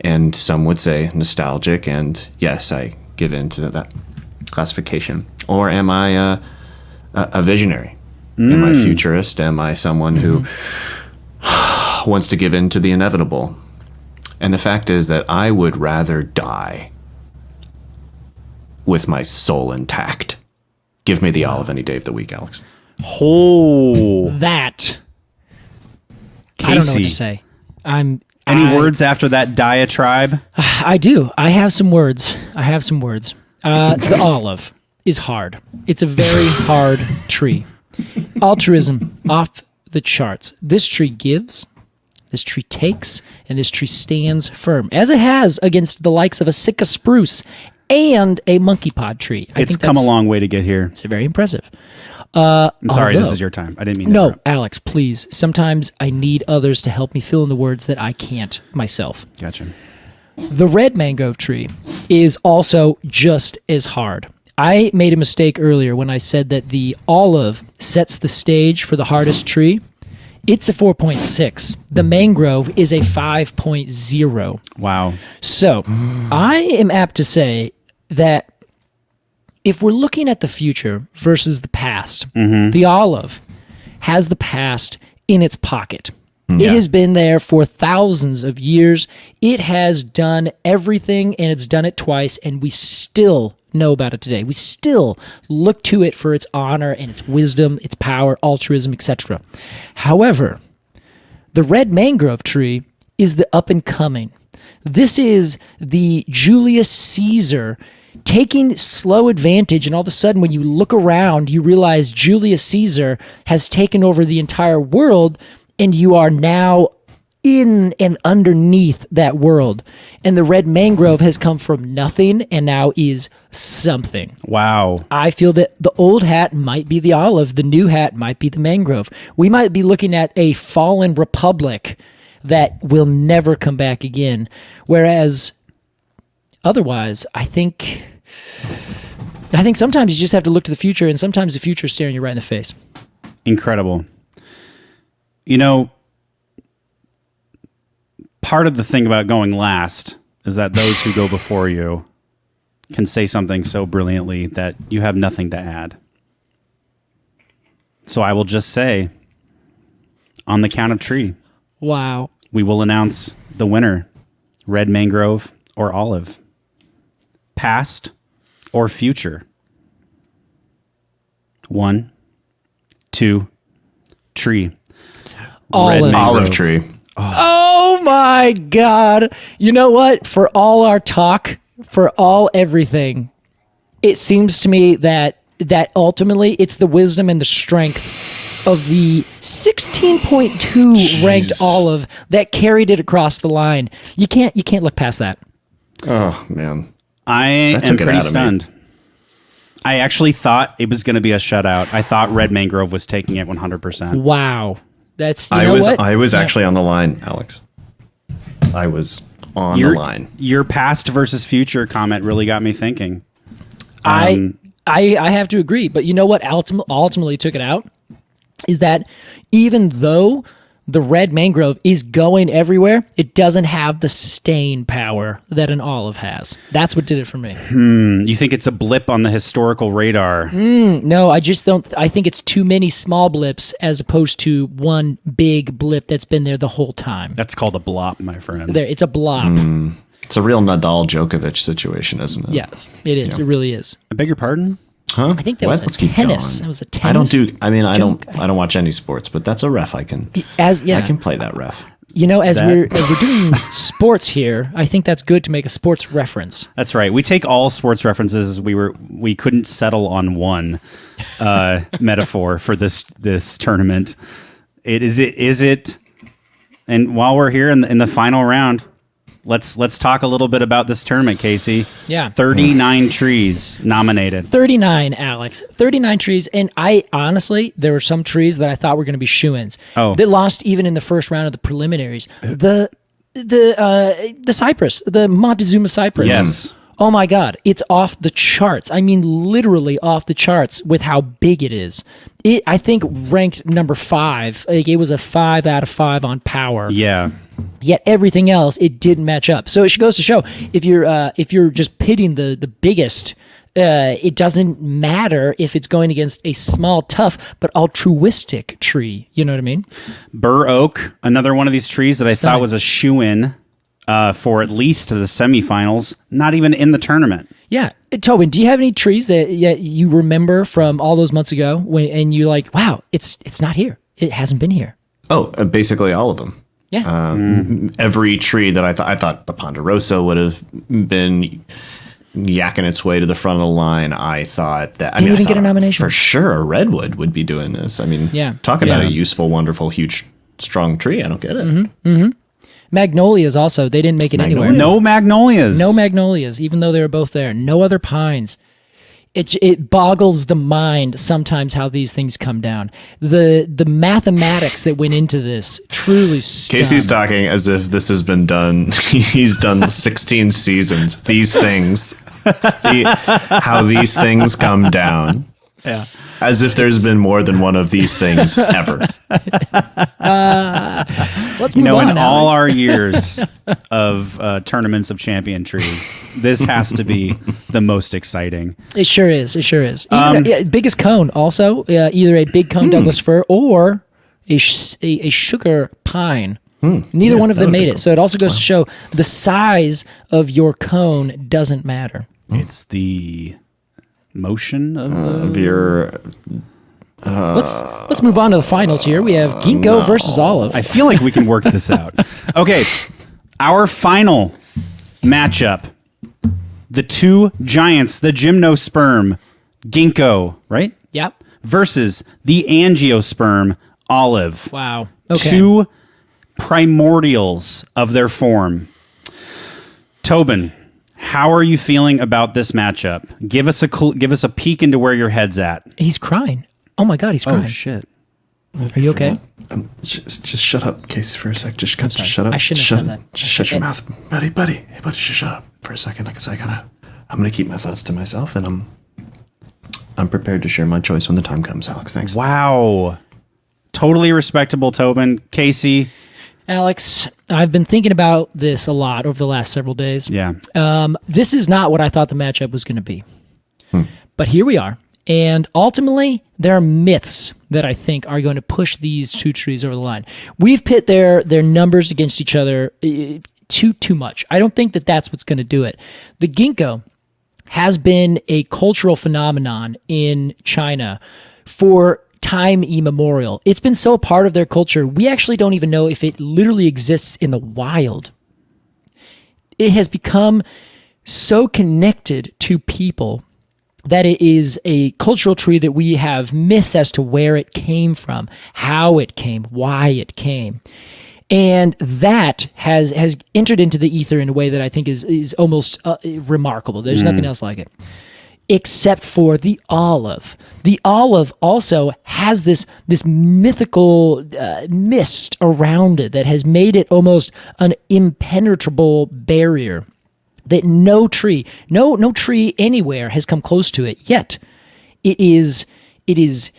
and some would say nostalgic, and yes, I give in to that classification, or am I a visionary? Am I a futurist? Am I someone who wants to give in to the inevitable? And the fact is that I would rather die with my soul intact. Give me the olive any day of the week, Alex. Oh. That. Casey. I don't know what to say. Any words after that diatribe? I do. I have some words. The olive is hard. It's a very hard tree. Altruism off the charts. This tree gives, this tree takes, and this tree stands firm, as it has against the likes of a Sitka spruce and a monkey pod tree. It's come a long way to get here. It's very impressive. I'm sorry, this is your time. I didn't mean to No, interrupt. Alex, please. Sometimes I need others to help me fill in the words that I can't myself. Gotcha. The red mangrove tree is also just as hard. I made a mistake earlier when I said that the olive sets the stage for the hardest tree. It's a 4.6. The mangrove is a 5.0. Wow. So I am apt to say that if we're looking at the future versus the past, the olive has the past in its pocket. It has been there for thousands of years. It has done everything, and it's done it twice, and we still know about it today. We still look to it for its honor and its wisdom, its power, altruism, etc. However, the red mangrove tree is the up and coming. This is the Julius Caesar taking slow advantage, and all of a sudden when you look around, you realize Julius Caesar has taken over the entire world, and you are now in and underneath that world. And the red mangrove has come from nothing and now is something. Wow. I feel that the old hat might be the olive, the new hat might be the mangrove. We might be looking at a fallen republic that will never come back again. Whereas otherwise, I think sometimes you just have to look to the future, and sometimes the future is staring you right in the face. Incredible. You know, part of the thing about going last is that those who go before you can say something so brilliantly that you have nothing to add. So I will just say, on the count of tree, Wow. we will announce the winner, red mangrove or olive, past or future. 1, 2, tree. Olive. Olive tree. Oh my God. You know what? For all our talk, for all everything, it seems to me that ultimately it's the wisdom and the strength of the 16.2 ranked olive that carried it across the line. You can't look past that. Oh, man. I am took it pretty out of me. stunned. I actually thought it was going to be a shutout. I thought red mangrove was taking it 100%. Wow. That's, you I know was what? I was Yeah. actually on the line, Alex. I was on the line. Your past versus future comment really got me thinking. I have to agree, but you know what ultimately took it out is that even though the red mangrove is going everywhere. It doesn't have the staying power that an olive has. That's what did it for me. You think it's a blip on the historical radar? No, I just don't. I think it's too many small blips as opposed to one big blip that's been there the whole time. That's called a blop, my friend. There, it's a blob. It's a real Nadal Djokovic situation, isn't it? Yes, it is. Yeah. It really is. I beg your pardon? Huh? I think that What? was Let's a keep tennis. going. It was a tennis. I don't watch any sports, but that's a ref. I can play that ref. You know, as we're doing sports here, I think that's good to make a sports reference. That's right. We take all sports references. We couldn't settle on one metaphor for this tournament. Is it? And while we're here in the final round, let's talk a little bit about this tournament, Casey. Yeah. 39 trees nominated. 39, Alex. 39 trees. And I honestly, there were some trees that I thought were going to be shoo-ins. Oh. That lost even in the first round of the preliminaries. The cypress, the Montezuma cypress. Yes. Oh my God, it's off the charts. I mean, literally off the charts with how big it is. It, I think, ranked number 5. Like, it was a 5 out of 5 on power. Yeah. Yet everything else, it didn't match up. So it goes to show, if you're just pitting the biggest, it doesn't matter if it's going against a small, tough, but altruistic tree. You know what I mean? Bur oak, another one of these trees that I thought was a shoo-in for at least to the semifinals, not even in the tournament. Yeah. Tobin, do you have any trees that you remember from all those months ago and you're like, wow, it's not here. It hasn't been here. Oh, basically all of them. Yeah. Every tree that I thought the Ponderosa would have been yakking its way to the front of the line. I thought that Didn't even get a nomination. For sure, a redwood would be doing this. I mean, Yeah. talk about a useful, wonderful, huge, strong tree. I don't get it. Magnolias also, they didn't make it anywhere. No magnolias. No magnolias, even though they were both there. No other pines. It boggles the mind sometimes how these things come down. The mathematics that went into this truly stunned. Casey's talking as if this has been done. He's done 16 seasons. These things, how these things come down. Yeah. As if there's been more than one of these things ever. Let's move on. In all Alex. our years of tournaments of champion trees, this has to be the most exciting. It sure is. It sure is. Even, biggest cone also, either a big cone Douglas fir or a sugar pine. Neither one of them made it. So it also goes to show the size of your cone doesn't matter. It's the motion of Your Let's move on to the finals here. We have ginkgo versus olive. I feel like we can work this out. Okay, our final matchup. The two giants, the gymnosperm, ginkgo, right? Yep. Versus the angiosperm, olive. Wow. Okay. Two primordials of their form. Tobin, how are you feeling about this matchup? Give us a peek into where your head's at. He's crying. Oh my God, he's crying. Oh shit. Are you okay? just shut up, Casey, for a sec. Just shut up. I shouldn't have said that. Just shut your mouth, buddy. Hey, buddy, just shut up for a second, because I'm gonna keep my thoughts to myself, and I'm prepared to share my choice when the time comes. Alex, thanks. Wow. Totally respectable, Tobin. Casey. Alex, I've been thinking about this a lot over the last several days. Yeah. This is not what I thought the matchup was going to be. But here we are. And ultimately, there are myths that I think are going to push these two trees over the line. We've pit their numbers against each other too much. I don't think that that's what's going to do it. The ginkgo has been a cultural phenomenon in China for time immemorial. It's been so a part of their culture, we actually don't even know if it literally exists in the wild. It has become so connected to people that it is a cultural tree that we have myths as to where it came from, how it came, why it came. And that has entered into the ether in a way that I think is almost remarkable. There's nothing else like it. Except for the olive. The olive also has this mythical mist around it that has made it almost an impenetrable barrier that no tree anywhere has come close to it. Yet it is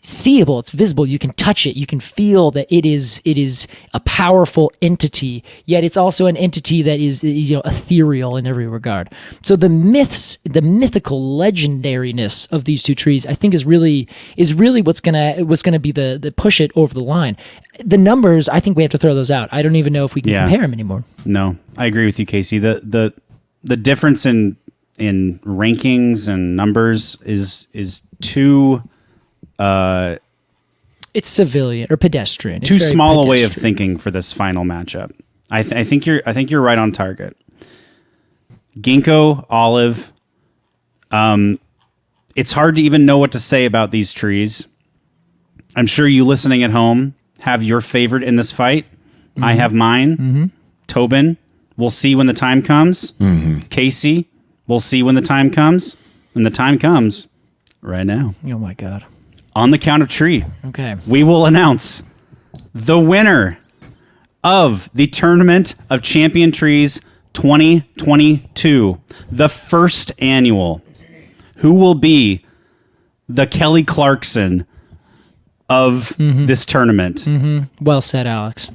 seeable, it's visible, you can touch it, you can feel that it is a powerful entity, yet it's also an entity that is ethereal in every regard. So the mythical legendariness of these two trees, I think is really what's gonna be the push it over the line. The numbers, I think we have to throw those out. I don't even know if we can compare them anymore. No, I agree with you, Casey. The difference in rankings and numbers is too it's civilian or pedestrian. Too small a way of thinking for this final matchup. I think you're right on target. Ginkgo, olive. It's hard to even know what to say about these trees. I'm sure you listening at home have your favorite in this fight. Mm-hmm. I have mine. Mm-hmm. Tobin, we'll see when the time comes. Mm-hmm. Casey, we'll see when the time comes. And the time comes right now. Oh my God. On the count of three, okay, we will announce the winner of the Tournament of Champion Trees 2022, the first annual. Who will be the Kelly Clarkson of this tournament? Mm-hmm. Well said, Alex.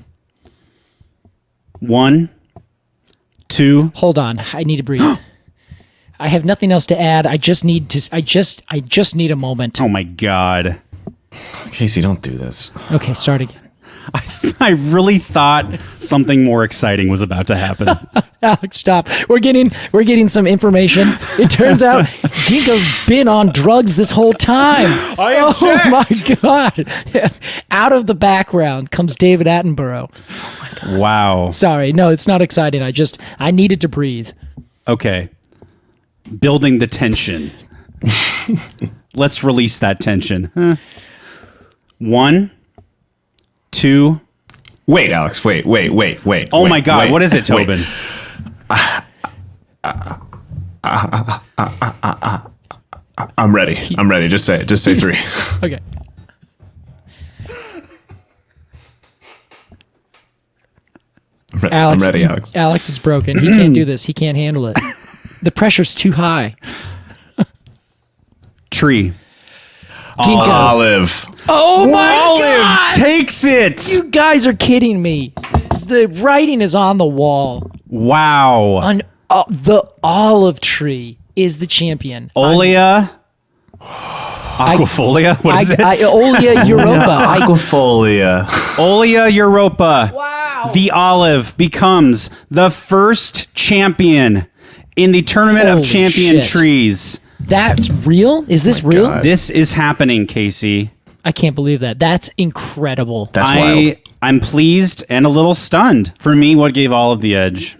1, 2. Hold on, I need to breathe. I have nothing else to add. I just need a moment. Oh my God. Casey, don't do this. Okay, start again. I really thought something more exciting was about to happen. Alex, stop. We're getting some information. It turns out Ginkgo's been on drugs this whole time. I object. Oh my God. Out of the background comes David Attenborough. Oh wow. Sorry. No, it's not exciting. I needed to breathe. Okay. Building the tension. Let's release that tension. 1, 2. Wait, Alex. Wait. Oh my God. What is it, Tobin? I'm ready. Just say it. Just say 3. Okay. I'm ready, Alex. Alex is broken. He can't do this. He can't handle it. The pressure's too high. Tree. Ginkgo. Olive. Oh my Olive God! takes it. You guys are kidding me. The writing is on the wall. Wow. The olive tree is the champion. Olea. Aquafolia? What is it? Olea Europa. Aquafolia. Olea Europa. Wow. The olive becomes the first champion in the Tournament Holy of Champion shit. Trees. That's real? Is this real? God. This is happening, Casey. I can't believe that. That's incredible. That's wild. I'm pleased and a little stunned. For me, what gave Olive the edge?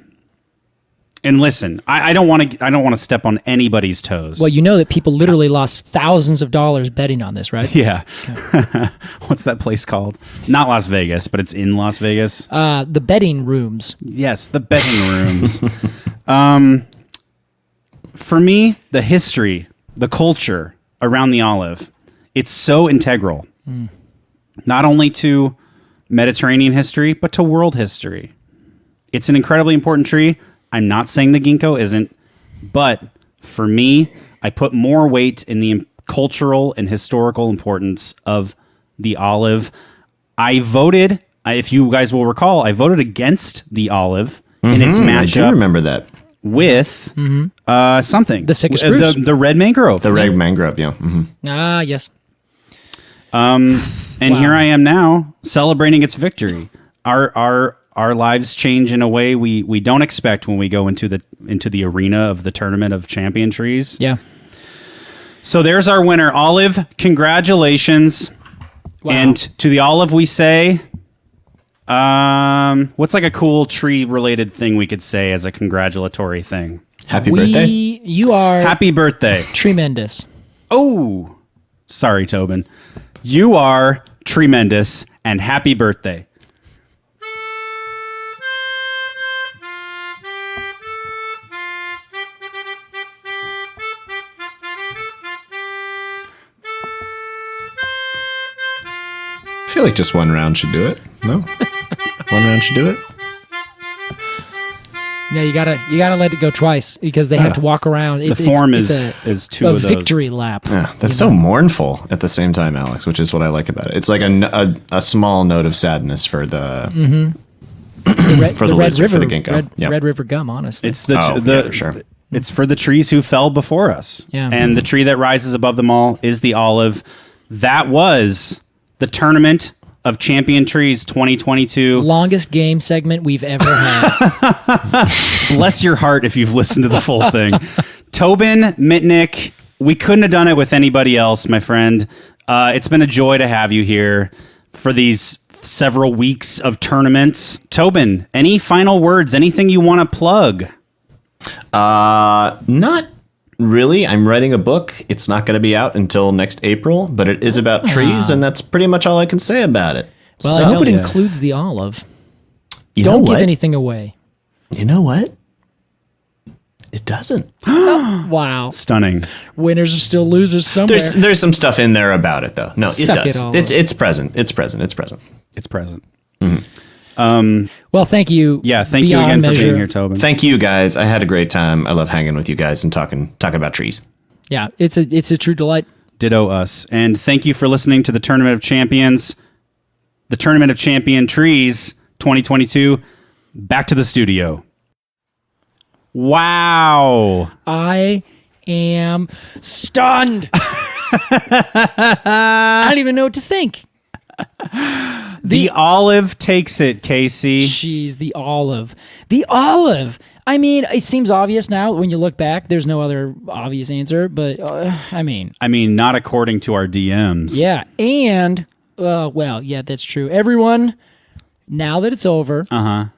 And listen, I don't want to step on anybody's toes. Well, you know that people literally lost thousands of dollars betting on this, right? Yeah. Okay. What's that place called? Not Las Vegas, but it's in Las Vegas. The betting rooms. Yes, the betting rooms. For me, the history, the culture around the olive, it's so integral. Not only to Mediterranean history, but to world history. It's an incredibly important tree. I'm not saying the ginkgo isn't, but for me, I put more weight in the cultural and historical importance of the olive. I voted, if you guys will recall, I voted against the olive in its matchup. I do remember that. With something. The sick spruce? The red mangrove. The red mangrove, yeah. Mm-hmm. Ah, yes. And here I am now celebrating its victory. Our lives change in a way we don't expect when we go into the arena of the Tournament of Champion Trees. Yeah. So there's our winner, Olive. Congratulations. Wow. And to the Olive we say, what's like a cool tree related thing we could say as a congratulatory thing? Happy birthday. You are Happy birthday. tremendous. Oh, sorry, Tobin. You are tremendous and happy birthday. I feel like just one round should do it. No? One round should do it? Yeah, you gotta let it go twice because they have to walk around. The form is two a of those. victory lap. Yeah, that's so mournful at the same time, Alex, which is what I like about it. It's like a small note of sadness for the for the Red loser, River, for the ginkgo. Red River gum. Honestly, It's for sure. It's for the trees who fell before us. Yeah. And the tree that rises above them all is the olive. That was the Tournament of Champion Trees 2022. longest game segment we've ever had. Bless your heart if you've listened to the full thing. Tobin Mitnick, we couldn't have done it with anybody else, my friend. It's been a joy to have you here for these several weeks of tournaments. Tobin, any final words? Anything you want to plug? Not really. I'm writing a book. It's not going to be out until next April, but it is about trees, and that's pretty much all I can say about it. Well, So, I hope it includes the olive. you know Don't give what? anything away. You know what? It doesn't. Wow. Stunning. Winners are still losers somewhere. There's some stuff in there about it, though. No, Suck it does. it all It's present. It's present. It's present. It's present. Well, thank you. Yeah, thank you beyond again for measure. being here, Tobin. Thank you, guys. I had a great time. I love hanging with you guys and talking about trees. Yeah, it's a true delight. Ditto us. And thank you for listening to the Tournament of Champions, the Tournament of Champion Trees 2022. Back to the studio. Wow. I am stunned. I don't even know what to think. The olive takes it, Casey. Jeez, the olive. The olive. I mean, it seems obvious now when you look back. There's no other obvious answer, but I mean, not according to our DMs. yeah. And, well, yeah, that's true. Everyone, now that it's over, I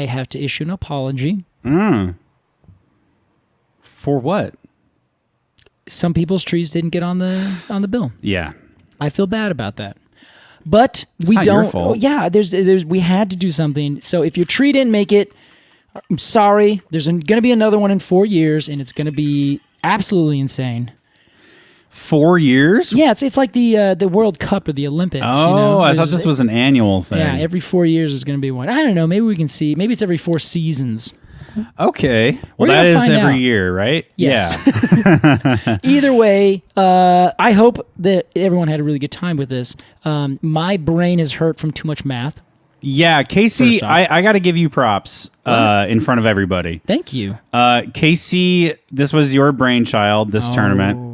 have to issue an apology. For what? Some people's trees didn't get on the bill. Yeah. I feel bad about that. But we not don't. your fault. Yeah, there's we had to do something. So if your tree didn't make it, I'm sorry. There's going to be another one in 4 years, and it's going to be absolutely insane. 4 years? Yeah, it's like the World Cup or the Olympics. Oh, I thought There's- this was an annual thing. Yeah, every 4 years is going to be one. I don't know. Maybe we can see. Maybe it's every 4 seasons. Okay. We're Well, that gonna is find every out. year, right? Yes. Yeah. Either way, I hope that everyone had a really good time with this. My brain is hurt from too much math. Yeah, Casey, First off. I got to give you props in front of everybody. Thank you. Casey, this was your brainchild, this tournament.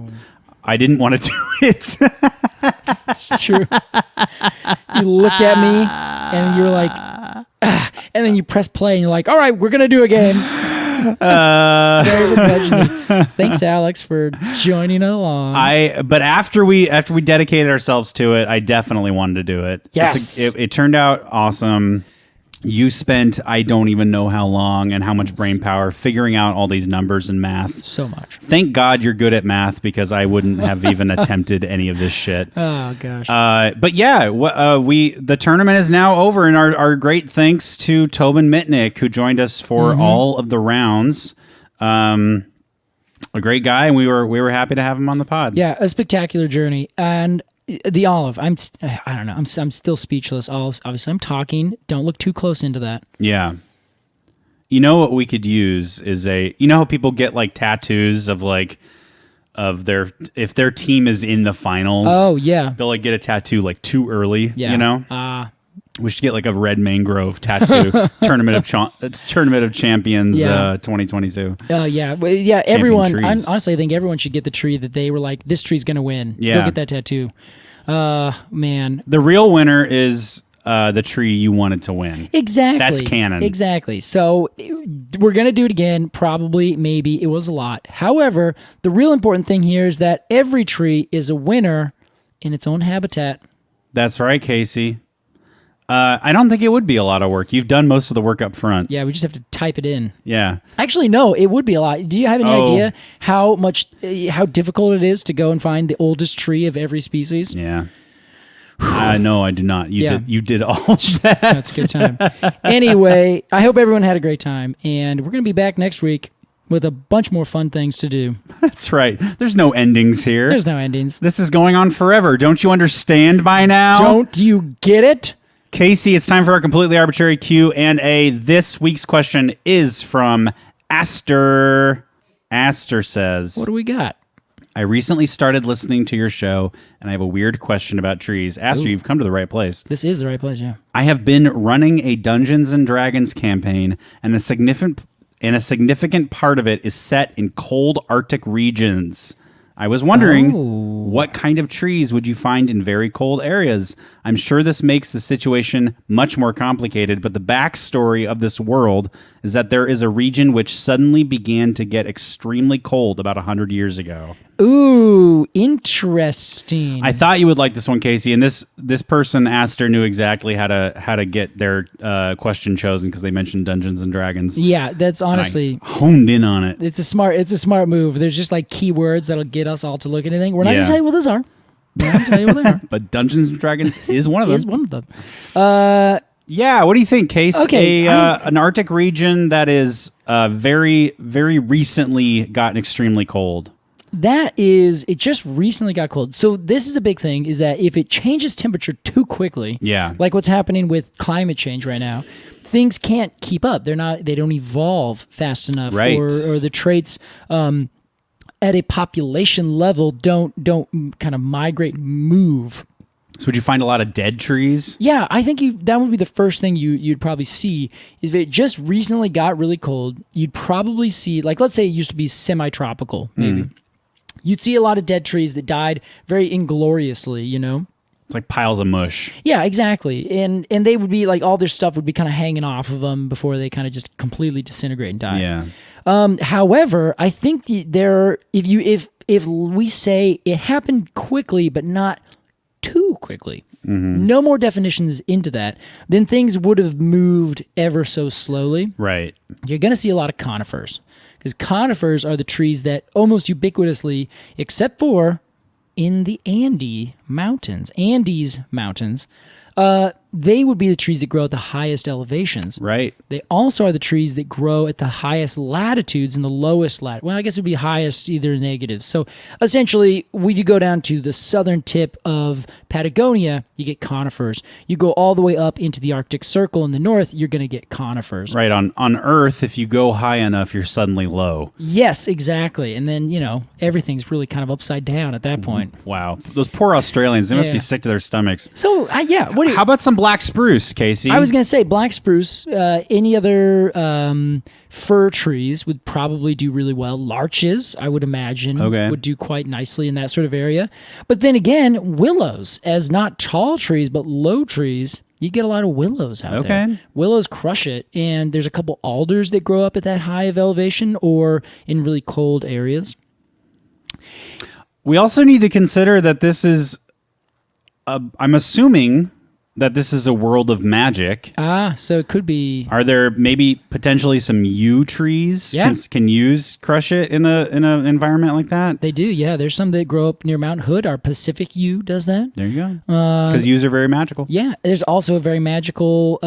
I didn't want to do it. It's true. You looked at me and you were like, "Ah," and then you press play and you're like, all right, we're going to do a game. Very begrudgingly. Thanks, Alex, for joining along. But after we dedicated ourselves to it, I definitely wanted to do it. Yes. It turned out awesome. You spent I don't even know how long and how much brain power figuring out all these numbers and math. So much. Thank God you're good at math because I wouldn't have even attempted any of this shit. Oh, gosh. But yeah, the tournament is now over, and our great thanks to Tobin Mitnick, who joined us for all of the rounds. A great guy, and we were happy to have him on the pod. Yeah, a spectacular journey. And the olive, I don't know. I'm still speechless. Obviously, I'm talking. Don't look too close into that. Yeah. You know what we could use is you know how people get like tattoos of if their team is in the finals. Oh, yeah. They'll like get a tattoo like too early. Yeah. You know. We should get like a red mangrove tattoo. Tournament of Champions Yeah. 2022. Yeah. Well, yeah. Everyone. trees. Honestly, I think everyone should get the tree that they were like, this tree's gonna win. Yeah. Go get that tattoo. Man. The real winner is the tree you wanted to win. Exactly. That's canon. Exactly. So we're going to do it again. Probably, maybe. It was a lot. However, the real important thing here is that every tree is a winner in its own habitat. That's right, Casey. I don't think it would be a lot of work. You've done most of the work up front. Yeah, we just have to type it in. Yeah. Actually, no, it would be a lot. Do you have any idea how difficult it is to go and find the oldest tree of every species? Yeah. No, I do not. You did all that. That's a good time. Anyway, I hope everyone had a great time, and we're going to be back next week with a bunch more fun things to do. That's right. There's no endings here. There's no endings. This is going on forever. Don't you understand by now? Don't you get it? Casey, it's time for our completely arbitrary Q&A. This week's question is from Aster. Aster says, What do we got? I recently started listening to your show, and I have a weird question about trees. Aster, you've come to the right place. This is the right place, yeah. I have been running a Dungeons and Dragons campaign, and a significant part of it is set in cold Arctic regions. I was wondering, what kind of trees would you find in very cold areas? I'm sure this makes the situation much more complicated, but the backstory of this world is that there is a region which suddenly began to get extremely cold about 100 years ago. Ooh, interesting. I thought you would like this one, Casey, and this person, Aster, knew exactly how to get their question chosen because they mentioned Dungeons and Dragons. Yeah, that's honestly honed in on it. It's a smart move. There's just like keywords that'll get us all to look at anything. We're not gonna tell you what those are. We're not gonna tell you what they are. But Dungeons and Dragons is one of them. Is one of them. Yeah, what do you think, Case? Okay, An Arctic region that is very, very recently gotten extremely cold. It just recently got cold. So this is a big thing, is that if it changes temperature too quickly, like what's happening with climate change right now, things can't keep up. They don't evolve fast enough, right. or the traits at a population level don't kind of migrate, move. So would you find a lot of dead trees? Yeah, I think that would be the first thing you'd probably see. Is if it just recently got really cold, you'd probably see, like, let's say it used to be semi-tropical, maybe. You'd see a lot of dead trees that died very ingloriously, you know? It's like piles of mush. Yeah, exactly. And they would be like, all their stuff would be kind of hanging off of them before they kind of just completely disintegrate and die. Yeah. However, I think if we say it happened quickly but not too quickly, no more definitions into that, then things would have moved ever so slowly. Right. You're going to see a lot of conifers. Because conifers are the trees that almost ubiquitously, except for in the Andes Mountains, they would be the trees that grow at the highest elevations. Right. They also are the trees that grow at the highest latitudes and the lowest Well, I guess it would be highest, either negative. So essentially, when you go down to the southern tip of Patagonia, you get conifers. You go all the way up into the Arctic Circle in the north, you're going to get conifers. Right. On Earth, if you go high enough, you're suddenly low. Yes, exactly. And then, everything's really kind of upside down at that point. Wow. Those poor Australians, they must be sick to their stomachs. So, how about some black spruce, Casey? I was going to say black spruce. Any other fir trees would probably do really well. Larches, I would imagine, would do quite nicely in that sort of area. But then again, willows, as not tall trees, but low trees, you get a lot of willows out there. Willows crush it. And there's a couple alders that grow up at that high of elevation or in really cold areas. We also need to consider that this is, I'm assuming that this is a world of magic. So it could be. Are there maybe potentially some yew trees? Yeah. Can yews crush it in an environment like that? They do, yeah. There's some that grow up near Mount Hood. Our Pacific yew does that. There you go. Because yews are very magical. Yeah. There's also a very magical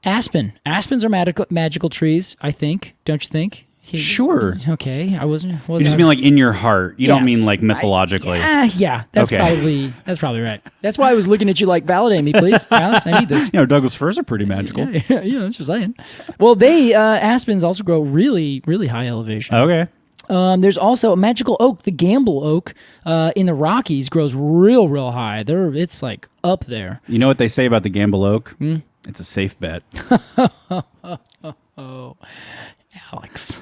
aspen. Aspens are magical trees, I think. Don't you think? Sure. Okay, I wasn't. You just mean like in your heart. You don't mean like mythologically. Yeah, that's probably right. That's why I was looking at you like, validate me, please, Alex. I need this. Douglas firs are pretty magical. Yeah, that's just saying. Well, aspens also grow really, really high elevation. Okay. There's also a magical oak, the Gamble oak, in the Rockies grows real high. It's like up there. You know what they say about the Gamble oak? It's a safe bet. Oh, Alex.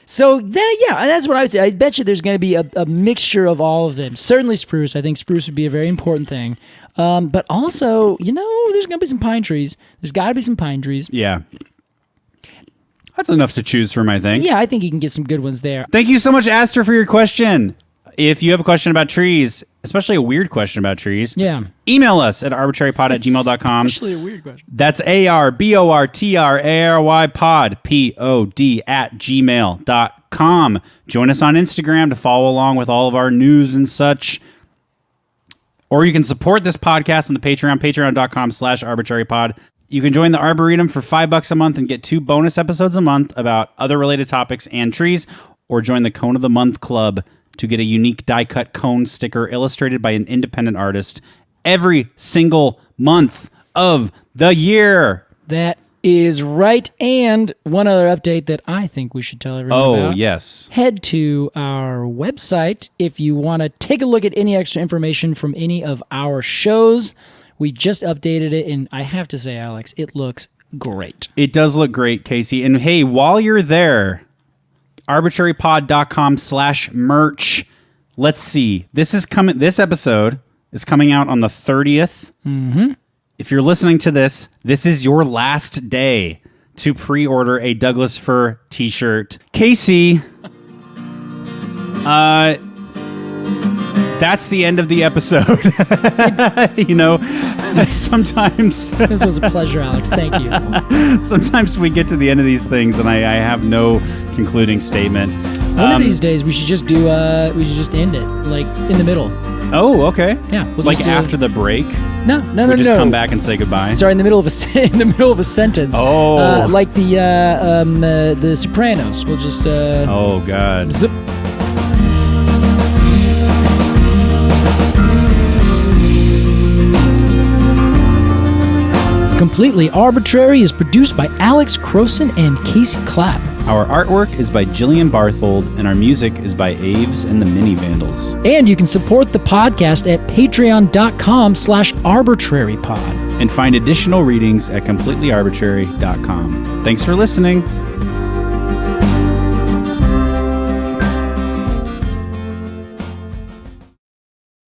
So that's what I would say. I bet you there's going to be a mixture of all of them. Certainly spruce. I think spruce would be a very important thing. But also, there's going to be some pine trees. There's got to be some pine trees. Yeah. That's enough to choose from, I think. Yeah, I think you can get some good ones there. Thank you so much, Aster, for your question. If you have a question about trees, especially a weird question about trees, email us at arbitrarypod@gmail.com. Especially a weird question. That's ARBORTRARY pod @gmail.com. Join us on Instagram to follow along with all of our news and such. Or you can support this podcast on the Patreon, patreon.com/arbitrarypod. You can join the Arboretum for $5 a month and get 2 bonus episodes a month about other related topics and trees, or join the Cone of the Month Club to get a unique die-cut cone sticker illustrated by an independent artist every single month of the year. That is right. And one other update that I think we should tell everyone about. Oh, yes. Head to our website if you want to take a look at any extra information from any of our shows. We just updated it, and I have to say, Alex, it looks great. It does look great, Casey. And hey, while you're there, arbitrarypod.com/merch. Let's see. This episode is coming out on the 30th. Mm-hmm. If you're listening to this, this is your last day to pre-order a Douglas Fir t-shirt. Casey, that's the end of the episode. Sometimes... This was a pleasure, Alex. Thank you. Sometimes we get to the end of these things and I have no concluding statement. One of these days, we should just end it, like, in the middle. Oh, okay. Yeah. We'll like just after the break? No. We'll just come back and say goodbye? Sorry, in the middle of a sentence. Oh. Like the Sopranos. We'll just... oh, God. Zip. Completely Arbortrary is produced by Alex Crowson and Casey Clapp. Our artwork is by Jillian Barthold, and our music is by Aves and the Mini Vandals. And you can support the podcast at patreon.com/arbitrarypod. And find additional readings at completelyarbitrary.com. Thanks for listening.